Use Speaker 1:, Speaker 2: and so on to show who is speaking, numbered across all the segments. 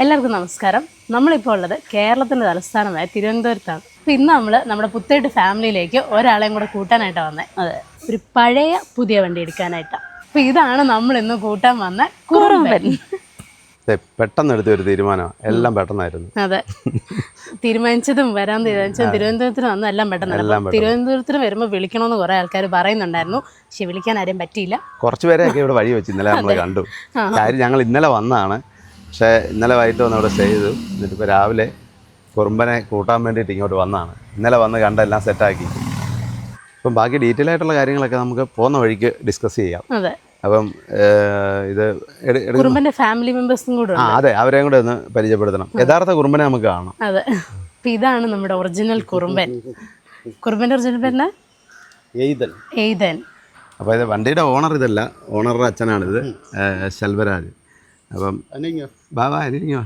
Speaker 1: എല്ലാവർക്കും നമസ്കാരം. നമ്മളിപ്പോൾ ഉള്ളത് കേരളത്തിൻ്റെ തലസ്ഥാനമായ തിരുവനന്തപുരത്താണ്. അപ്പോൾ ഇന്ന് നമ്മുടെ പുത്തേട്ട് ഫാമിലിയിലേക്ക് ഒരാളെയും കൂടെ കൂട്ടാനായിട്ടാണ് വന്നത്. അതെ, ഒരു പഴയ പുതിയ വണ്ടി എടുക്കാനായിട്ടാണ്. അപ്പോൾ ഇതാണ് നമ്മൾ ഇന്ന് കൂട്ടാൻ വന്ന കുറുമ്പൻ.
Speaker 2: പെട്ടെന്ന് എടുത്തൊരു തീരുമാനം, എല്ലാം പെട്ടെന്നായിരുന്നു.
Speaker 1: അതെ, തീരുമാനിച്ചതും തിരുവനന്തപുരത്തിന് വന്ന എല്ലാം പെട്ടെന്ന്. തിരുവനന്തപുരത്തിന് വരുമ്പോൾ വിളിക്കണമെന്ന് കുറേ ആൾക്കാർ പറയുന്നുണ്ടായിരുന്നു, പക്ഷെ വിളിക്കാൻ ആരെയും പറ്റിയില്ല.
Speaker 2: കുറച്ച് പേരെയൊക്കെ ഇവിടെ വഴി വെച്ച് ഇന്നലെ നമ്മൾ കണ്ടു. കാര്യം ഞങ്ങൾ ഇന്നലെ വന്നതാണ്, പക്ഷേ ഇന്നലെ വൈകിട്ട് വന്ന് ഇവിടെ സ്റ്റേ ചെയ്തു. എന്നിട്ടിപ്പോൾ രാവിലെ കുറുമ്പനെ കൂട്ടാൻ വേണ്ടിയിട്ട് ഇങ്ങോട്ട് വന്നതാണ്. ഇന്നലെ വന്ന് കണ്ടെല്ലാം സെറ്റാക്കി. അപ്പം ബാക്കി ഡീറ്റെയിൽ ആയിട്ടുള്ള കാര്യങ്ങളൊക്കെ നമുക്ക് പോകുന്ന വഴിക്ക് ഡിസ്കസ് ചെയ്യാം.
Speaker 1: അതെ,
Speaker 2: അപ്പം ഇത്
Speaker 1: കുറുമ്പന്റെ ഫാമിലി മെമ്പേഴ്സും കൂടെ
Speaker 2: അതെ, അവരെയും കൂടെ ഒന്ന് പരിചയപ്പെടുത്തണം. യഥാർത്ഥ കുറുമ്പനെ നമുക്ക് കാണാം.
Speaker 1: അതെ, അപ്പം ഇതാണ് നമ്മുടെ ഒറിജിനൽ കുറുമ്പൻ. കുറുമ്പന്റെ ഒറിജിനൽ പേര് എയ്തൻ.
Speaker 2: അപ്പോൾ ഇത് വണ്ടിയുടെ ഓണർ ഇതല്ല, ഓണറുടെ അച്ഛനാണിത്, ശെൽവരാജ്. അപ്പം ബാബാ അതിരിങ്ങോ,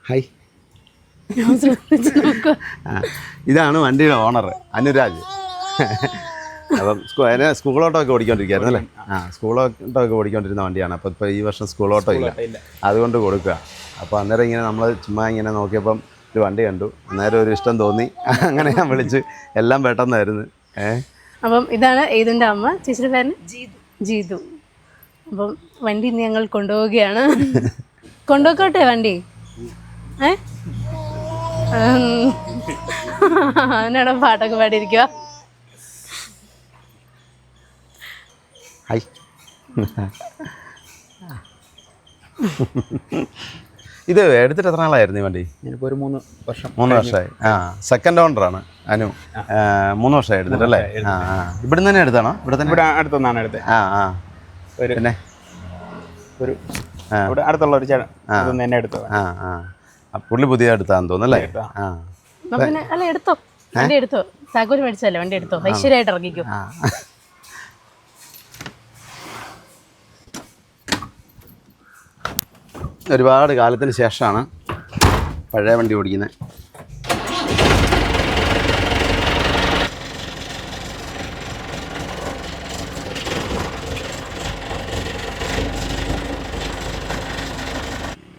Speaker 2: ഹായ്. ഇതാണ് വണ്ടിയുടെ ഓണർ അനുരാജ്. അപ്പം സ്കൂളോട്ടമൊക്കെ ഓടിക്കൊണ്ടിരിക്കുകയായിരുന്നു അല്ലേ? സ്കൂളോട്ടമൊക്കെ ഓടിക്കൊണ്ടിരുന്ന വണ്ടിയാണ്. അപ്പോൾ ഇപ്പോൾ ഈ വർഷം സ്കൂളോട്ടോ ഇല്ല, അതുകൊണ്ട് കൊടുക്കുക. അപ്പോൾ അന്നേരം ഇങ്ങനെ നമ്മൾ ചുമ്മാ ഇങ്ങനെ നോക്കിയപ്പം ഒരു വണ്ടി കണ്ടു, അന്നേരം ഒരു ഇഷ്ടം തോന്നി, അങ്ങനെ ഞാൻ വിളിച്ച്. എല്ലാം പെട്ടെന്നായിരുന്നു.
Speaker 1: അപ്പം ഇതാണ് ഇതിൻ്റെ അമ്മ. ചേച്ചിയുടെ പേര് ജീതു. അപ്പം വണ്ടി ഇന്ന് ഞങ്ങൾ കൊണ്ടുപോവുകയാണ്. കൊണ്ടുപോക്കോട്ടെ വണ്ടി? അതിനാണ് പാട്ടൊക്കെ പാടിയിരിക്കുക.
Speaker 2: ഹായ്. ഇത് എടുത്തിട്ട് എത്ര നാളായിരുന്നു ഈ വണ്ടി?
Speaker 3: ഞാനിപ്പോൾ ഒരു 3
Speaker 2: വർഷമായി. സെക്കൻഡ് ഓണറാണ് അനു. 3 വർഷമായി എടുത്തിട്ടല്ലേ? ഇവിടെ തന്നെ എടുത്താണോ?
Speaker 3: ഇവിടെ അടുത്തൊന്നാണ് എടുത്തത്. പിന്നെ ഒരു ഇവിടെ അടുത്തുള്ള ഒരു ചേട്ടൻ എന്നെ എടുത്തത്.
Speaker 2: പുള്ളി പുതിയ എടുത്താന്ന് തോന്നുന്നല്ലേ?
Speaker 1: അല്ല, എടുത്തോ, വണ്ടി എടുത്തോ. താക്കോല് മേടിച്ചല്ലേ, വണ്ടി എടുത്തോ, ഐശ്വര്യമായിട്ട് ഇറങ്ങിക്കോ.
Speaker 2: ഒരുപാട് കാലത്തിന് ശേഷമാണ് പഴയ വണ്ടി ഓടിക്കുന്നത്.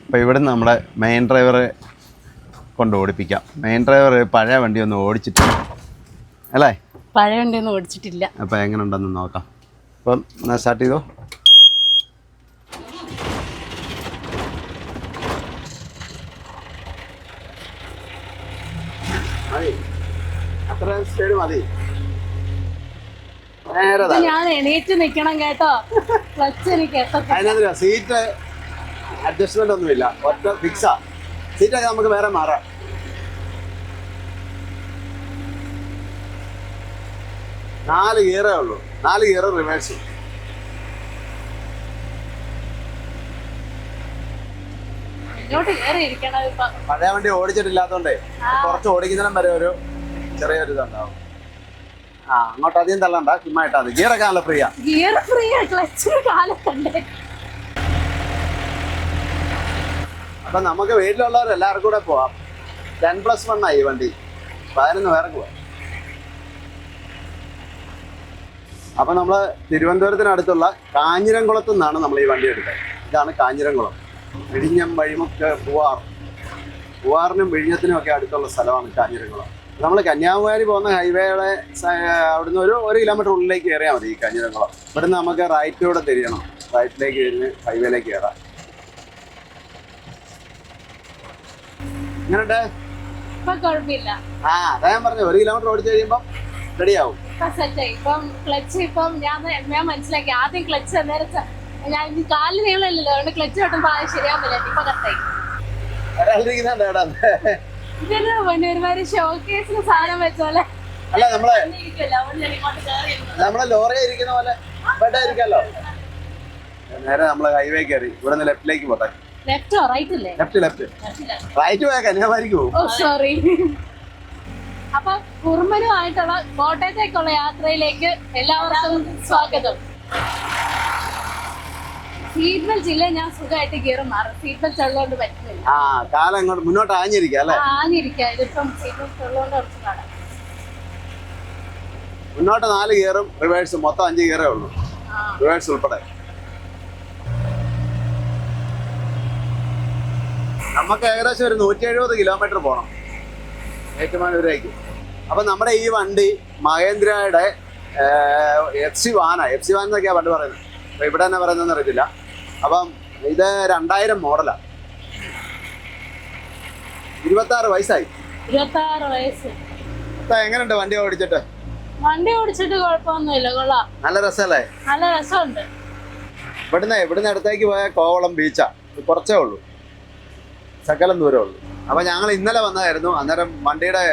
Speaker 2: അപ്പോൾ ഇവിടുന്ന് നമ്മുടെ മെയിൻ ഡ്രൈവറെ കൊണ്ട് ഓടിപ്പിക്കാം. മെയിൻ ഡ്രൈവർ പഴയ വണ്ടി ഒന്നും ഓടിച്ചിട്ടില്ല അല്ലേ?
Speaker 1: പഴയ വണ്ടി ഒന്നും ഓടിച്ചിട്ടില്ല.
Speaker 2: അപ്പോൾ എങ്ങനെ ഉണ്ടെന്ന് നോക്കാം. അപ്പം എന്നാൽ സ്റ്റാർട്ട് ചെയ്തോ. അത്ര സ്പീഡ് മതി.
Speaker 1: ഞാൻ എണീറ്റ് നിക്കണം കേട്ടോ.
Speaker 2: അതിനകത്ത് സീറ്റ് അഡ്ജസ്റ്റ്മെന്റ് ഒന്നുമില്ല, ഒറ്റ ഫിക്സാ. സീറ്റൊക്കെ നമുക്ക് വേറെ മാറാം. നാല് ഗിയറേ ഉള്ളൂ, 4 ഗിയർ റിവേഴ്സ്. പഴയ വണ്ടി ഓടിച്ചിട്ടില്ലാത്തോണ്ടേ കുറച്ച് ഓടിക്കുന്നതിനും വരെ ഒരു ചെറിയൊരു ഇതുണ്ടാവും. അങ്ങോട്ട് അധികം തള്ളണ്ട, ചുമ്മായിട്ടാ മതി. ഗിയറൊക്കെ നല്ല ഫ്രീയാ. അപ്പൊ നമുക്ക് വീട്ടിലുള്ളവർ എല്ലാവർക്കും കൂടെ പോവാം. 10+1 ആയി വണ്ടി, 11 പേർക്ക് പോവാം. അപ്പൊ നമ്മള് തിരുവനന്തപുരത്തിനടുത്തുള്ള കാഞ്ഞിരംകുളത്തു നിന്നാണ് നമ്മൾ ഈ വണ്ടി എടുത്തത്. ഇതാണ് കാഞ്ഞിരംകുളം. വിഴിഞ്ഞം, വഴിമുക്ക്, പൂവാറിനും വിഴിഞ്ഞത്തിനും ഒക്കെ അടുത്തുള്ള സ്ഥലമാണ് കാഞ്ഞിരംകുളം. നമ്മൾ കന്യാകുമാരി പോകുന്ന ഹൈവേയുടെ അവിടുന്ന് ഒരു 1 കിലോമീറ്റർ ഉള്ളിലേക്ക് കയറിയാൽ മതി ഈ കാഞ്ഞിരംകുളം. ഇവിടുന്ന് നമുക്ക് റൈറ്റിലൂടെ തിരിയണം, റൈറ്റിലേക്ക് കഴിഞ്ഞ് ഹൈവേയിലേക്ക് കയറാം. എങ്ങനെയുണ്ട്? അതാ ഞാൻ പറഞ്ഞു, 1 കിലോമീറ്റർ ഓടിച്ചു കഴിയുമ്പോ റെഡിയാവും.
Speaker 1: ഞാൻ മനസ്സിലാക്കി ആദ്യം ക്ലച്ച് ഞാൻ കാലിന് നീളല്ലോ, ക്ലച്ച് കിട്ടുമ്പോ ശരിയാവില്ല. ഇപ്പൊ കറക്റ്റായി. ഒരുമാതിരി ഷോക്കേസിന് സാധനം വെച്ചോലെ.
Speaker 2: അല്ല, നമ്മളെ ലോറി ഇരിക്കുന്ന പോലെ ഇരിക്കല്ലോ. നേരെ നമ്മള് ഹൈവേ കയറി ഇവിടുന്ന് ലെഫ്റ്റിലേക്ക് പോട്ടെ.
Speaker 1: ലെഫ്റ്റോ റൈറ്റ് അല്ലേ?
Speaker 2: ലെഫ്റ്റ് റൈറ്റ് പോയാൽ കന്യാകുമാരിക്ക് പോകും.
Speaker 1: സോറി. അപ്പൊ കുറുമ്പനുമായിട്ടുള്ള കോട്ടയത്തേക്കുള്ള യാത്രയിലേക്ക് എല്ലാവർക്കും സ്വാഗതം. സീറ്റ് ബെൽറ്റ് ഇല്ല, ഞാൻ സുഖമായിട്ട് ഗിയർ മാറും. സീറ്റ് ബെൽറ്റ് ഉള്ളതുകൊണ്ട് പറ്റുന്നില്ല.
Speaker 2: കാലം അങ്ങോട്ട് മുന്നോട്ട് ആഞ്ഞിരിക്കാം അല്ലേ?
Speaker 1: ആഞ്ഞിരിക്കാം. ഇതിപ്പം സീറ്റ് ബെൽറ്റ് ഉള്ളതുകൊണ്ട് കുറച്ച് കാണാം.
Speaker 2: മുന്നോട്ട് 4 ഗിയറും റിവേഴ്സും, മൊത്തം 5 ഗിയറേ ഉള്ളൂ, റിവേഴ്സ് ഉൾപ്പെടെ. നമുക്ക് ഏകദേശം ഒരു 170 കിലോമീറ്റർ പോകണം ഏറ്റുമാനൂരേക്ക്. അപ്പം നമ്മുടെ ഈ വണ്ടി മഹേന്ദ്രയുടെ FC വാൻ എന്നൊക്കെയാണ് വണ്ടി പറയുന്നത്. അപ്പോൾ ഇവിടെ തന്നെ പറയുന്നതെന്ന് അറിയത്തില്ല. അപ്പം ഇത് 2000 മോഡലാണ്. 26 വയസ്സായി.
Speaker 1: 26 വയസ്സ്.
Speaker 2: എങ്ങനെയുണ്ട് വണ്ടി ഓടിച്ചിട്ട്?
Speaker 1: വണ്ടി ഓടിച്ചിട്ട് കുഴപ്പമൊന്നുമില്ല, കൊള്ളാം.
Speaker 2: നല്ല രസമല്ലേ?
Speaker 1: നല്ല രസമുണ്ട്.
Speaker 2: ഇവിടുന്ന് അടുത്തേക്ക് പോയ കോവളം ബീച്ചാ, കുറച്ചേ ഉള്ളൂ, ശകലം ദൂരമേ ഉള്ളൂ. അപ്പം ഞങ്ങൾ ഇന്നലെ വന്നതായിരുന്നു. അന്നേരം വണ്ടിയുടെ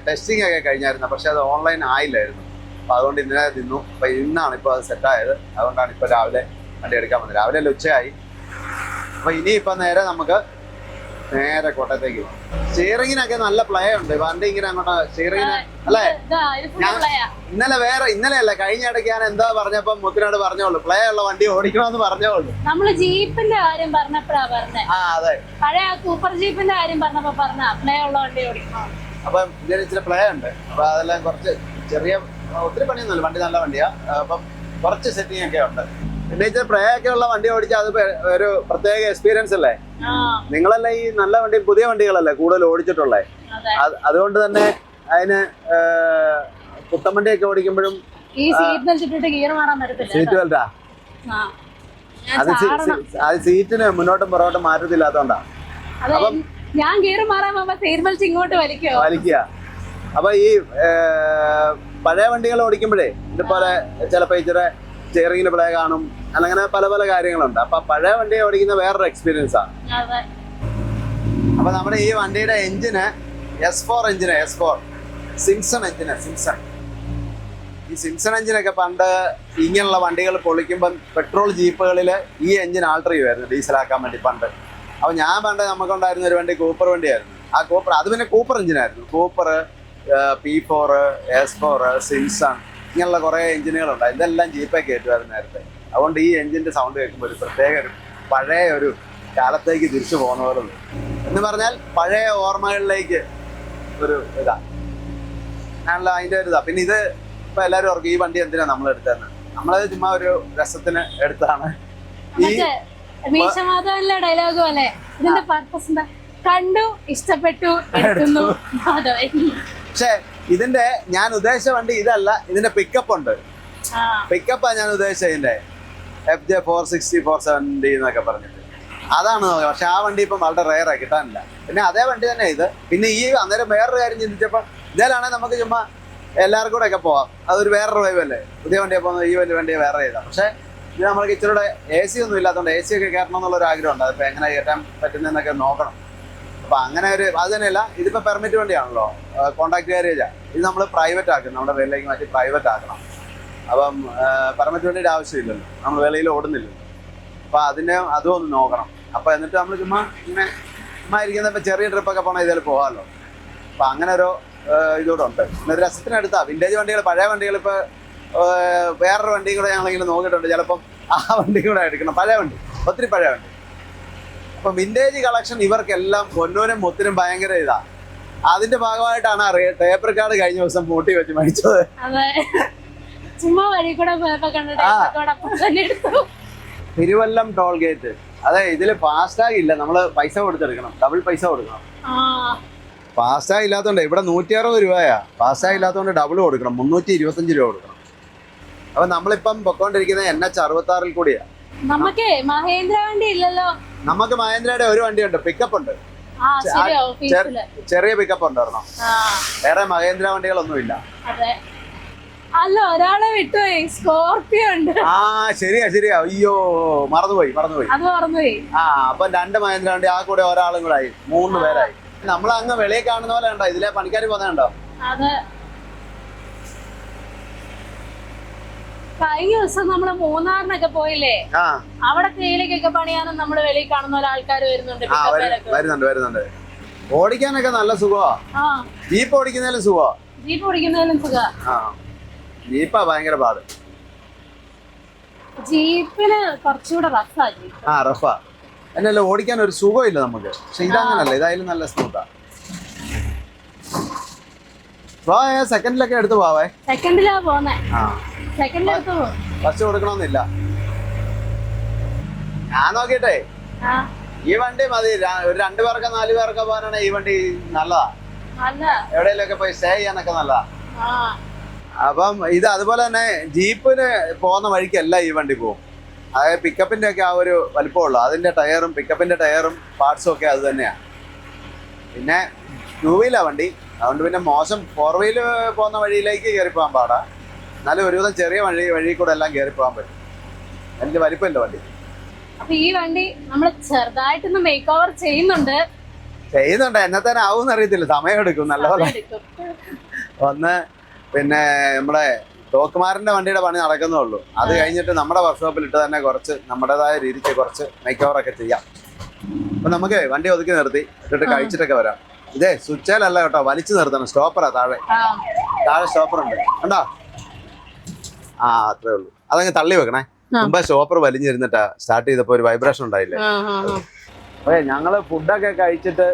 Speaker 2: ടെസ്റ്റിംഗ് ഒക്കെ കഴിഞ്ഞായിരുന്നു, പക്ഷെ അത് ഓൺലൈൻ ആയില്ലായിരുന്നു. അപ്പോൾ അതുകൊണ്ട് ഇന്നലെ നിന്നു. അപ്പോൾ ഇന്നാണ് ഇപ്പോൾ അത് സെറ്റായത്. അതുകൊണ്ടാണ് ഇപ്പോൾ രാവിലെ വണ്ടി എടുക്കാൻ വന്നത്. രാവിലെ അല്ല, ഉച്ചയായി. അപ്പോൾ ഇനിയിപ്പോൾ നേരെ കോട്ടയത്തേക്ക് പോകും. സ്റ്റിയറിങ്ങിനൊക്കെ നല്ല പ്ലേ ഉണ്ട്. വണ്ടി ഇങ്ങനെ അങ്ങോട്ട് സ്റ്റിയറിങ്ങിന് അല്ലേ? ഇന്നലെ അല്ല, കഴിഞ്ഞ ഇടയ്ക്ക് ഞാൻ എന്താ പറഞ്ഞപ്പം മുത്തിനോട് പറഞ്ഞോളൂ, പ്ലേ ഉള്ള വണ്ടി ഓടിക്കണമെന്ന് പറഞ്ഞോളൂ.
Speaker 1: നമ്മള് ജീപ്പിന്റെ കാര്യം പറഞ്ഞപ്പോഴാ പറഞ്ഞേ.
Speaker 2: ആ അതെ,
Speaker 1: പഴയ സൂപ്പർ ജീപ്പിന്റെ കാര്യം പറഞ്ഞപ്പോ പറഞ്ഞ പ്ലേ ഉള്ള വണ്ടി ഓടിക്കണം.
Speaker 2: അപ്പം ഇതിന് ഇച്ചിരി പ്ലേ ഉണ്ട്. അപ്പൊ അതെല്ലാം കുറച്ച് ഒത്തിരി പണിയൊന്നുമില്ല. വണ്ടി നല്ല വണ്ടിയാ. അപ്പം കുറച്ച് സെറ്റിംഗ് ഒക്കെ ഉണ്ട്. പിന്നെ ഇച്ചിരി പ്ലേ ഒക്കെ ഉള്ള വണ്ടി ഓടിച്ചാൽ അത് ഒരു പ്രത്യേക എക്സ്പീരിയൻസ് അല്ലേ? നിങ്ങളല്ലേ ഈ നല്ല വണ്ടി, പുതിയ വണ്ടികളല്ലേ കൂടുതൽ ഓടിച്ചിട്ടുള്ളേ. അതുകൊണ്ട് തന്നെ അതിന് പുത്തൻ വണ്ടിയൊക്കെ ഓടിക്കുമ്പോഴും സീറ്റ് ബെൽറ്റാ, അത് സീറ്റിന് മുന്നോട്ടും പുറകോട്ടും മാറ്റത്തില്ലാത്തോണ്ടാ. അപ്പം
Speaker 1: ഞാൻ ഗിയർ മാറാൻ സീറ്റ് ബെൽറ്റ് ഇങ്ങോട്ട് വലിക്കുക.
Speaker 2: അപ്പൊ ഈ പഴയ വണ്ടികൾ ഓടിക്കുമ്പോഴേ ഇതുപോലെ ചിലപ്പോ ഇച്ചിരി സ്റ്റിയറിംഗിന് പ്ലേ കാണും, അങ്ങനെ പല പല കാര്യങ്ങളുണ്ട്. അപ്പൊ പഴയ വണ്ടി ഓടിക്കുന്ന വേറൊരു എക്സ്പീരിയൻസ് ആണ്. അപ്പൊ നമ്മുടെ ഈ വണ്ടിയുടെ എഞ്ചിന് S4 സിംസൺ എഞ്ചിന്. ഈ സിംസൺ എഞ്ചിനൊക്കെ പണ്ട് ഇങ്ങനെയുള്ള വണ്ടികൾ പൊളിക്കുമ്പം പെട്രോൾ ജീപ്പുകളിൽ ഈ എഞ്ചിൻ ആൾട്ടർ ചെയ്യുമായിരുന്നു ഡീസലാക്കാൻ വേണ്ടി പണ്ട്. അപ്പൊ ഞാൻ പണ്ട് നമുക്കുണ്ടായിരുന്ന ഒരു വണ്ടി കൂപ്പർ വണ്ടിയായിരുന്നു. ആ കൂപ്പർ, അത് പിന്നെ Cooper എഞ്ചിനായിരുന്നു. Cooper, P4, S4, Simpson, ഇങ്ങനെയുള്ള കുറേ എഞ്ചിനുകളുണ്ട്. ഇതെല്ലാം ജീപ്പേ കയറ്റുമായിരുന്നു നേരത്തെ. അതുകൊണ്ട് ഈ എഞ്ചിൻ്റെ സൗണ്ട് കേൾക്കുമ്പോൾ ഒരു പ്രത്യേക പഴയ ഒരു കാലത്തേക്ക് തിരിച്ചു പോകുന്ന പോലെ എന്ന് പറഞ്ഞാൽ പഴയ ഓർമ്മകളിലേക്ക് ഒരു ഇതാ ഞാനുള്ള അതിൻ്റെ ഒരു ഇതാ. പിന്നെ ഇത് ഇപ്പം എല്ലാവരും ഓർക്കും ഈ വണ്ടി എന്തിനാണ് നമ്മൾ എടുത്തതെന്ന്. നമ്മളത് ചുമ്മാ ഒരു രസത്തിന് എടുത്താണ്.
Speaker 1: ഡയലോഗ് പോലെ ഇതിന്റെ പർപ്പസ് എന്താ? കണ്ടു, ഇഷ്ടപ്പെട്ടു,
Speaker 2: പക്ഷെ ഇതിന്റെ ഞാൻ ഉദ്ദേശിച്ച വണ്ടി ഇതല്ല. ഇതിന്റെ പിക്കപ്പ് ഉണ്ട്. പിക്കപ്പാ ഞാൻ ഉദ്ദേശിച്ചത്. ഇതിന്റെ FJ 460 470 എന്നൊക്കെ പറഞ്ഞിട്ട് അതാണ്. പക്ഷെ ആ വണ്ടി ഇപ്പം വളരെ റെയറായി കിട്ടാനില്ല. പിന്നെ അതേ വണ്ടി തന്നെ ഇത്. പിന്നെ ഈ അന്നേരം വേറൊരു കാര്യം ചിന്തിച്ചപ്പോൾ ഇതിലാണെങ്കിൽ നമുക്ക് ചുമ്മാ എല്ലാവർക്കും കൂടെ ഒക്കെ പോവാം. അതൊരു വേറൊരു വൈബല്ലേ. പുതിയ വണ്ടിയെ പോകുന്നത് ഈ വലിയ വണ്ടിയെ വേറെ ചെയ്താൽ. പക്ഷേ ഇത് നമ്മൾക്ക് ഇച്ചിരൂടെ AC ഒന്നും ഇല്ലാത്തതുകൊണ്ട് AC ഒക്കെ കയറ്റണം എന്നുള്ളൊരു ആഗ്രഹമുണ്ട്. അതിപ്പോൾ എങ്ങനെ കയറ്റാൻ പറ്റുന്നതെന്നൊക്കെ നോക്കണം. അപ്പം അങ്ങനെ ഒരു അത് തന്നെയല്ല, ഇതിപ്പോൾ പെർമിറ്റ് വണ്ടിയാണല്ലോ, കോൺട്രാക്ട് ഗാരേജാണ്. ഇത് നമ്മൾ പ്രൈവറ്റ് ആക്കണം, നമ്മുടെ പേരിലേക്ക് മാറ്റി പ്രൈവറ്റ് ആക്കണം. അപ്പം പെർമിറ്റ് വണ്ടിയുടെ ആവശ്യമില്ലല്ലോ, നമ്മൾ വെളിയിൽ ഓടുന്നില്ലല്ലോ. അപ്പം അതും ഒന്ന് നോക്കണം. അപ്പം എന്നിട്ട് നമ്മൾ ചുമ്മാ ഇരിക്കുന്ന ഇപ്പം ചെറിയ ട്രിപ്പൊക്കെ പോകണം, ഇതിൽ പോകാമല്ലോ. അപ്പം അങ്ങനെ ഒരു ഇതോടെ ഉണ്ട്. പിന്നെ രസത്തിനടുത്താ വിൻറ്റേജ് വണ്ടികൾ, പഴയ വണ്ടികൾ. ഇപ്പോൾ വേറൊരു വണ്ടിയും കൂടെ ഞങ്ങളിങ്ങനെ നോക്കിയിട്ടുണ്ട്. ചിലപ്പം ആ വണ്ടി കൂടെ എടുക്കണം, പഴയ വണ്ടി, ഒത്തിരി പഴയ വണ്ടി. അപ്പം വിൻറ്റേജ് കളക്ഷൻ ഇവർക്കെല്ലാം പൊന്നൂനും മുത്തിനും ഭയങ്കര ഇതാ. അതിന്റെ ഭാഗമായിട്ടാണ് ടേപ്പ് റെക്കോർഡ് കഴിഞ്ഞ ദിവസം പൂട്ടി വെച്ച് മേടിച്ചത്. Thiruvallam toll gate. അതെ, ഇതില് ഫാസ്ടാഗ് ഇല്ല, നമ്മള് പൈസ കൊടുത്തെടുക്കണം, ഡബിൾ പൈസ കൊടുക്കണം. ഫാസ്ടാഗ് ഇല്ലാത്തതുകൊണ്ട് ഇവിടെ 160 രൂപയാ. ഫാസ്ടാഗ് ഇല്ലാത്തതുകൊണ്ട് ഡബിൾ കൊടുക്കണം, 325 രൂപ കൊടുക്കണം. അപ്പൊ നമ്മളിപ്പം പൊക്കോണ്ടിരിക്കുന്ന NH 66 കൂടിയാ.
Speaker 1: നമുക്ക് മഹേന്ദ്ര വണ്ടി ഇല്ലല്ലോ.
Speaker 2: നമുക്ക് മഹേന്ദ്രയുടെ ഒരു വണ്ടിയുണ്ട്, പിക്കപ്പ് ഉണ്ട്, ചെറിയ പിക്കപ്പ് ഉണ്ടായിരുന്നോ. വേറെ മഹേന്ദ്ര വണ്ടികളൊന്നും ഇല്ല.
Speaker 1: അല്ല, ഒരാളെ വിട്ടുപോയി, സ്കോർപിയോ ഉണ്ട്.
Speaker 2: ആ ശരിയാ. അയ്യോ, മറന്നുപോയി.
Speaker 1: അത് മറന്നുപോയി.
Speaker 2: അപ്പൊ 2 മഹേന്ദ്ര വണ്ടി, ആ കൂടെ ഒരാളും കൂടെ ആയി, 3 പേരായി. നമ്മളങ്ങ് വെളിയെ കാണുന്ന പോലെ ഉണ്ടോ, ഇതിലെ പണിക്കാർ പോകുന്നുണ്ടോ?
Speaker 1: അതെ, കഴിഞ്ഞ ദിവസം നമ്മള് മൂന്നാറിനൊക്കെ പോയില്ലേ, അവിടെ തേയിലക്കൊക്കെ പണിയാനും നമ്മള് വെളിയിൽ കാണുന്ന പോലെ ആൾക്കാർ വരുന്നുണ്ട്.
Speaker 2: ഓടിക്കാനൊക്കെ നല്ല സുഖമാ. ജീപ്പ് ഓടിക്കുന്നതിലും സുഖമാ. ജീപ്പാ ഭയങ്കര പാട്.
Speaker 1: ജീപ്പിന് കുറച്ചുകൂടെ
Speaker 2: റഫാ. എന്നല്ല ഓടിക്കാൻ ഒരു സുഖമില്ല നമുക്ക്. പക്ഷെ ഇതങ്ങനല്ല, ഇതായാലും നല്ല സ്മൂത്താ. സെക്കൻഡിലൊക്കെ എടുത്ത് പോവേ.
Speaker 1: സെക്കൻഡിലാ പോന്നെ. ഫസ്റ്റ്
Speaker 2: കൊടുക്കണമെന്നില്ല. ഞാൻ നോക്കിട്ടെ ഈ വണ്ടി മതി. ഒരു 2 പേർക്ക് 4 പേർക്ക് പോകാനാണ് ഈ വണ്ടി നല്ലതാ. എവിടെയെങ്കിലൊക്കെ പോയി സ്റ്റേ ചെയ്യാനൊക്കെ നല്ലതാ. അപ്പം ഇത് അതുപോലെ തന്നെ ജീപ്പിന് പോകുന്ന വഴിക്കല്ല ഈ വണ്ടി പോകും. അതായത് പിക്കപ്പിന്റെ ഒക്കെ ആ ഒരു വലിപ്പമുള്ളൂ. അതിന്റെ ടയറും പിക്കപ്പിന്റെ ടയറും പാർട്സും ഒക്കെ അത് തന്നെയാണ്. പിന്നെ 2 വീലാ വണ്ടി. അതുകൊണ്ട് പിന്നെ മോശം 4 വീല് പോകുന്ന വഴിയിലേക്ക് കയറി പോകാൻ പാടാ. എന്നാലും ഒരുവിധം ചെറിയ വഴി കൂടെ എല്ലാം കയറി പോകാൻ പറ്റും. വലിയ വലിപ്പമില്ല വണ്ടി.
Speaker 1: അപ്പൊ ഈ വണ്ടി നമ്മൾ ചെറുതായിട്ടൊന്ന് മേക്ക് ഓവർ ചെയ്യുന്നുണ്ട്.
Speaker 2: എന്നത്തേനെ ആവും അറിയത്തില്ല, സമയം എടുക്കും നല്ലപോലെ. ഒന്ന് പിന്നെ നമ്മുടെ തോക്കുമാരന്റെ വണ്ടിയുടെ പണി നടക്കുന്നേ ഉള്ളൂ. അത് കഴിഞ്ഞിട്ട് നമ്മുടെ വർക്ക്ഷോപ്പിൽ ഇട്ട് തന്നെ കുറച്ച് നമ്മുടേതായ രീതിക്ക് കുറച്ച് മേക്ക് ഓവർ ഒക്കെ ചെയ്യാം. അപ്പൊ നമുക്ക് വണ്ടി ഒതുക്കി നിർത്തി ഇട്ടിട്ട് കഴിച്ചിട്ടൊക്കെ വരാം. ഇതേ സ്വിച്ചേലല്ല കേട്ടോ, വലിച്ചു നിർത്തണം. സ്റ്റോപ്പറാ താഴെ സ്റ്റോപ്പറുണ്ട് കണ്ടോ? അത്രേ ഉള്ളൂ. അതങ്ങ് തള്ളി വെക്കണേ. മുമ്പ് സ്റ്റോപ്പർ വലിഞ്ഞിരുന്നിട്ടാ സ്റ്റാർട്ട് ചെയ്തപ്പോ ഒരു വൈബ്രേഷൻ ഉണ്ടായില്ലേ. അതെ, ഞങ്ങള് ഫുഡൊക്കെ കഴിച്ചിട്ട്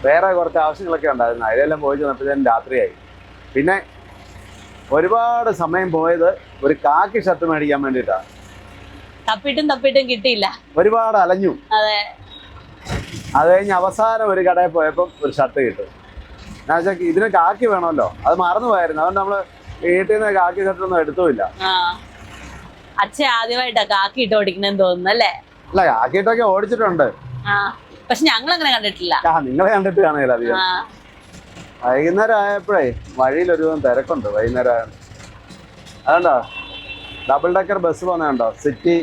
Speaker 2: വേറെ കുറച്ച് ആവശ്യങ്ങളൊക്കെ ഉണ്ടായിരുന്നു. അതിലെല്ലാം പോയി ചെന്നപ്പോഴത്തേനും രാത്രിയായി. പിന്നെ ഒരുപാട് സമയം പോയത് ഒരു കാക്കി ഷർട്ട് മേടിക്കാൻ വേണ്ടിയിട്ടാണ്.
Speaker 4: തപ്പിട്ടും കിട്ടിയില്ല.
Speaker 2: ഒരുപാട് അലഞ്ഞു. അത് കഴിഞ്ഞ് അവസാനം ഒരു കടയിൽ പോയപ്പോൾ ഒരു ഷർട്ട് കിട്ടും. എന്നുവെച്ചാൽ ഇതിന് കാക്കി വേണമല്ലോ, അത് മറന്നു പോയായിരുന്നു. അതുകൊണ്ട് നമ്മള് വീട്ടിൽ നിന്ന് കാക്കി ഷർട്ടൊന്നും എടുത്തുമില്ല.
Speaker 4: അച്ഛൻ ആദ്യമായിട്ടാ കാക്കി ഇട്ട് ഓടിക്കണെന്ന് തോന്നുന്നു അല്ലേ?
Speaker 2: അല്ല, കാക്കിയിട്ടൊക്കെ ഓടിച്ചിട്ടുണ്ട്.
Speaker 4: പക്ഷെ ഞങ്ങൾ അങ്ങനെ കണ്ടിട്ടില്ല.
Speaker 2: നിങ്ങളെ കണ്ടിട്ട് കാണുകയില്ല അധികം. വൈകുന്നേരം ആയപ്പോഴേ വഴിയിൽ ഒരുവിധം തിരക്കുണ്ട്. വൈകുന്നേരം ആയ അതുകൊണ്ടോ ഡബിൾ ഡെക്കർ ബസ് പോകുന്നുണ്ടോ? സിറ്റി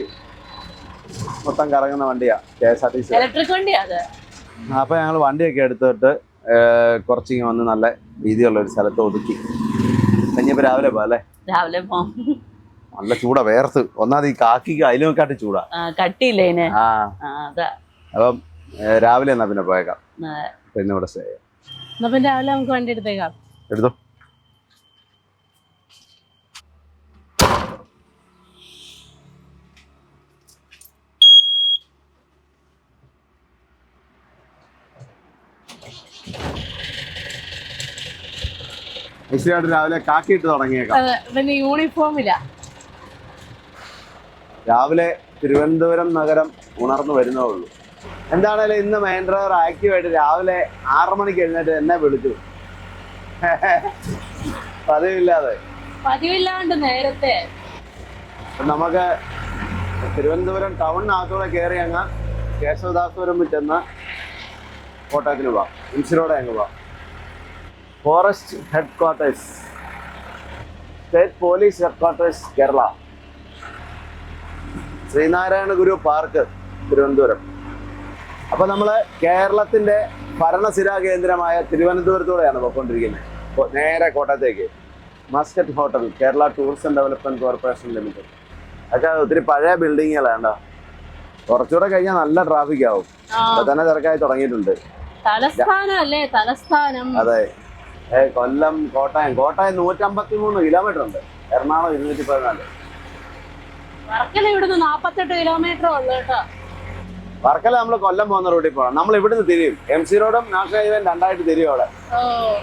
Speaker 2: മൊത്തം കറങ്ങുന്ന വണ്ടിയാ, KSRTC
Speaker 4: ഇലക്ട്രിക് വണ്ടിയാ അത്.
Speaker 2: അപ്പൊ ഞങ്ങൾ വണ്ടിയൊക്കെ എടുത്തിട്ട് കുറച്ചിങ്ങ് വന്ന് നല്ല വീതിയുള്ള ഒരു സ്ഥലത്ത് ഒതുക്കി. കഴിഞ്ഞപ്പോ രാവിലെ പോ അല്ലേ?
Speaker 4: രാവിലെ പോ.
Speaker 2: നല്ല ചൂടാ, വേർത്ത്. ഒന്നാമത് ഈ കാക്കിക്ക് അതിലുമൊക്കെ ചൂടാ,
Speaker 4: കട്ടിയില്ലേ ഇതിന്.
Speaker 2: അപ്പം രാവിലെ എന്നാ പിന്നെ പോയേക്കാം. പിന്നെ ഇവിടെ സ്റ്റേ ചെയ്യാം.
Speaker 1: എന്നാ പിന്നെ രാവിലെ നമുക്ക് വണ്ടി എടുത്തേക്കാം.
Speaker 2: എടുത്തോ. രാവിലെ കാക്കിയിട്ട് തുടങ്ങിയേക്കാം.
Speaker 1: പിന്നെ യൂണിഫോമില്ല.
Speaker 2: രാവിലെ തിരുവനന്തപുരം നഗരം ഉണർന്നു വരുന്നേ ഉള്ളൂ. എന്താണേലും ഇന്ന് മെയിൻ ഡ്രൈവർ ആക്റ്റീവായിട്ട് രാവിലെ 6 മണിക്ക് എഴുന്നേറ്റ് എന്നെ വിളിച്ചു.
Speaker 1: പതിവില്ലാണ്ട് നേരത്തെ
Speaker 2: നമുക്ക് തിരുവനന്തപുരം ടൗണിനകത്തൂടെ കയറി അങ്ങ് കേശവദാസപുരം ചെന്ന് കോട്ടയത്തിന് പോവാം. ഇൻസിറോടെ അങ്ങ് പോവാം. Forest headquarters, state police headquarters Kerala, Sreenarayana Guru park Thiruvananthapuram. അപ്പൊ നമ്മള് കേരളത്തിന്റെ ഭരണസിരാ കേന്ദ്രമായ തിരുവനന്തപുരത്തൂടെയാണ് പോയിക്കൊണ്ടിരിക്കുന്നത്. നേരെ കോട്ടയത്തേക്ക് Muscat hotel, Kerala tourism development corporation limited. അതൊക്കെ ഒത്തിരി പഴയ ബിൽഡിങ്ങുകളാണ്ടോ. കുറച്ചുകൂടെ കഴിഞ്ഞാൽ നല്ല ട്രാഫിക് ആവും. അപ്പൊ തന്നെ തിരക്കായി തുടങ്ങിയിട്ടുണ്ട്. അതെ, കൊല്ലം കോട്ടയം 153 കിലോമീറ്റർ ഉണ്ട്. എറണാകുളം 214.
Speaker 1: ഇവിടുന്ന് 48 കിലോമീറ്റർ ഉള്ളു കേട്ടോ.
Speaker 2: വർക്കല നമ്മൾ കൊല്ലം പോകുന്ന റൂട്ടിൽ പോകണം. നമ്മൾ ഇവിടുന്ന് തിരിയും. MC റോഡും നാഷണൽ ഹൈവേ 2 തിരിയും. അവിടെ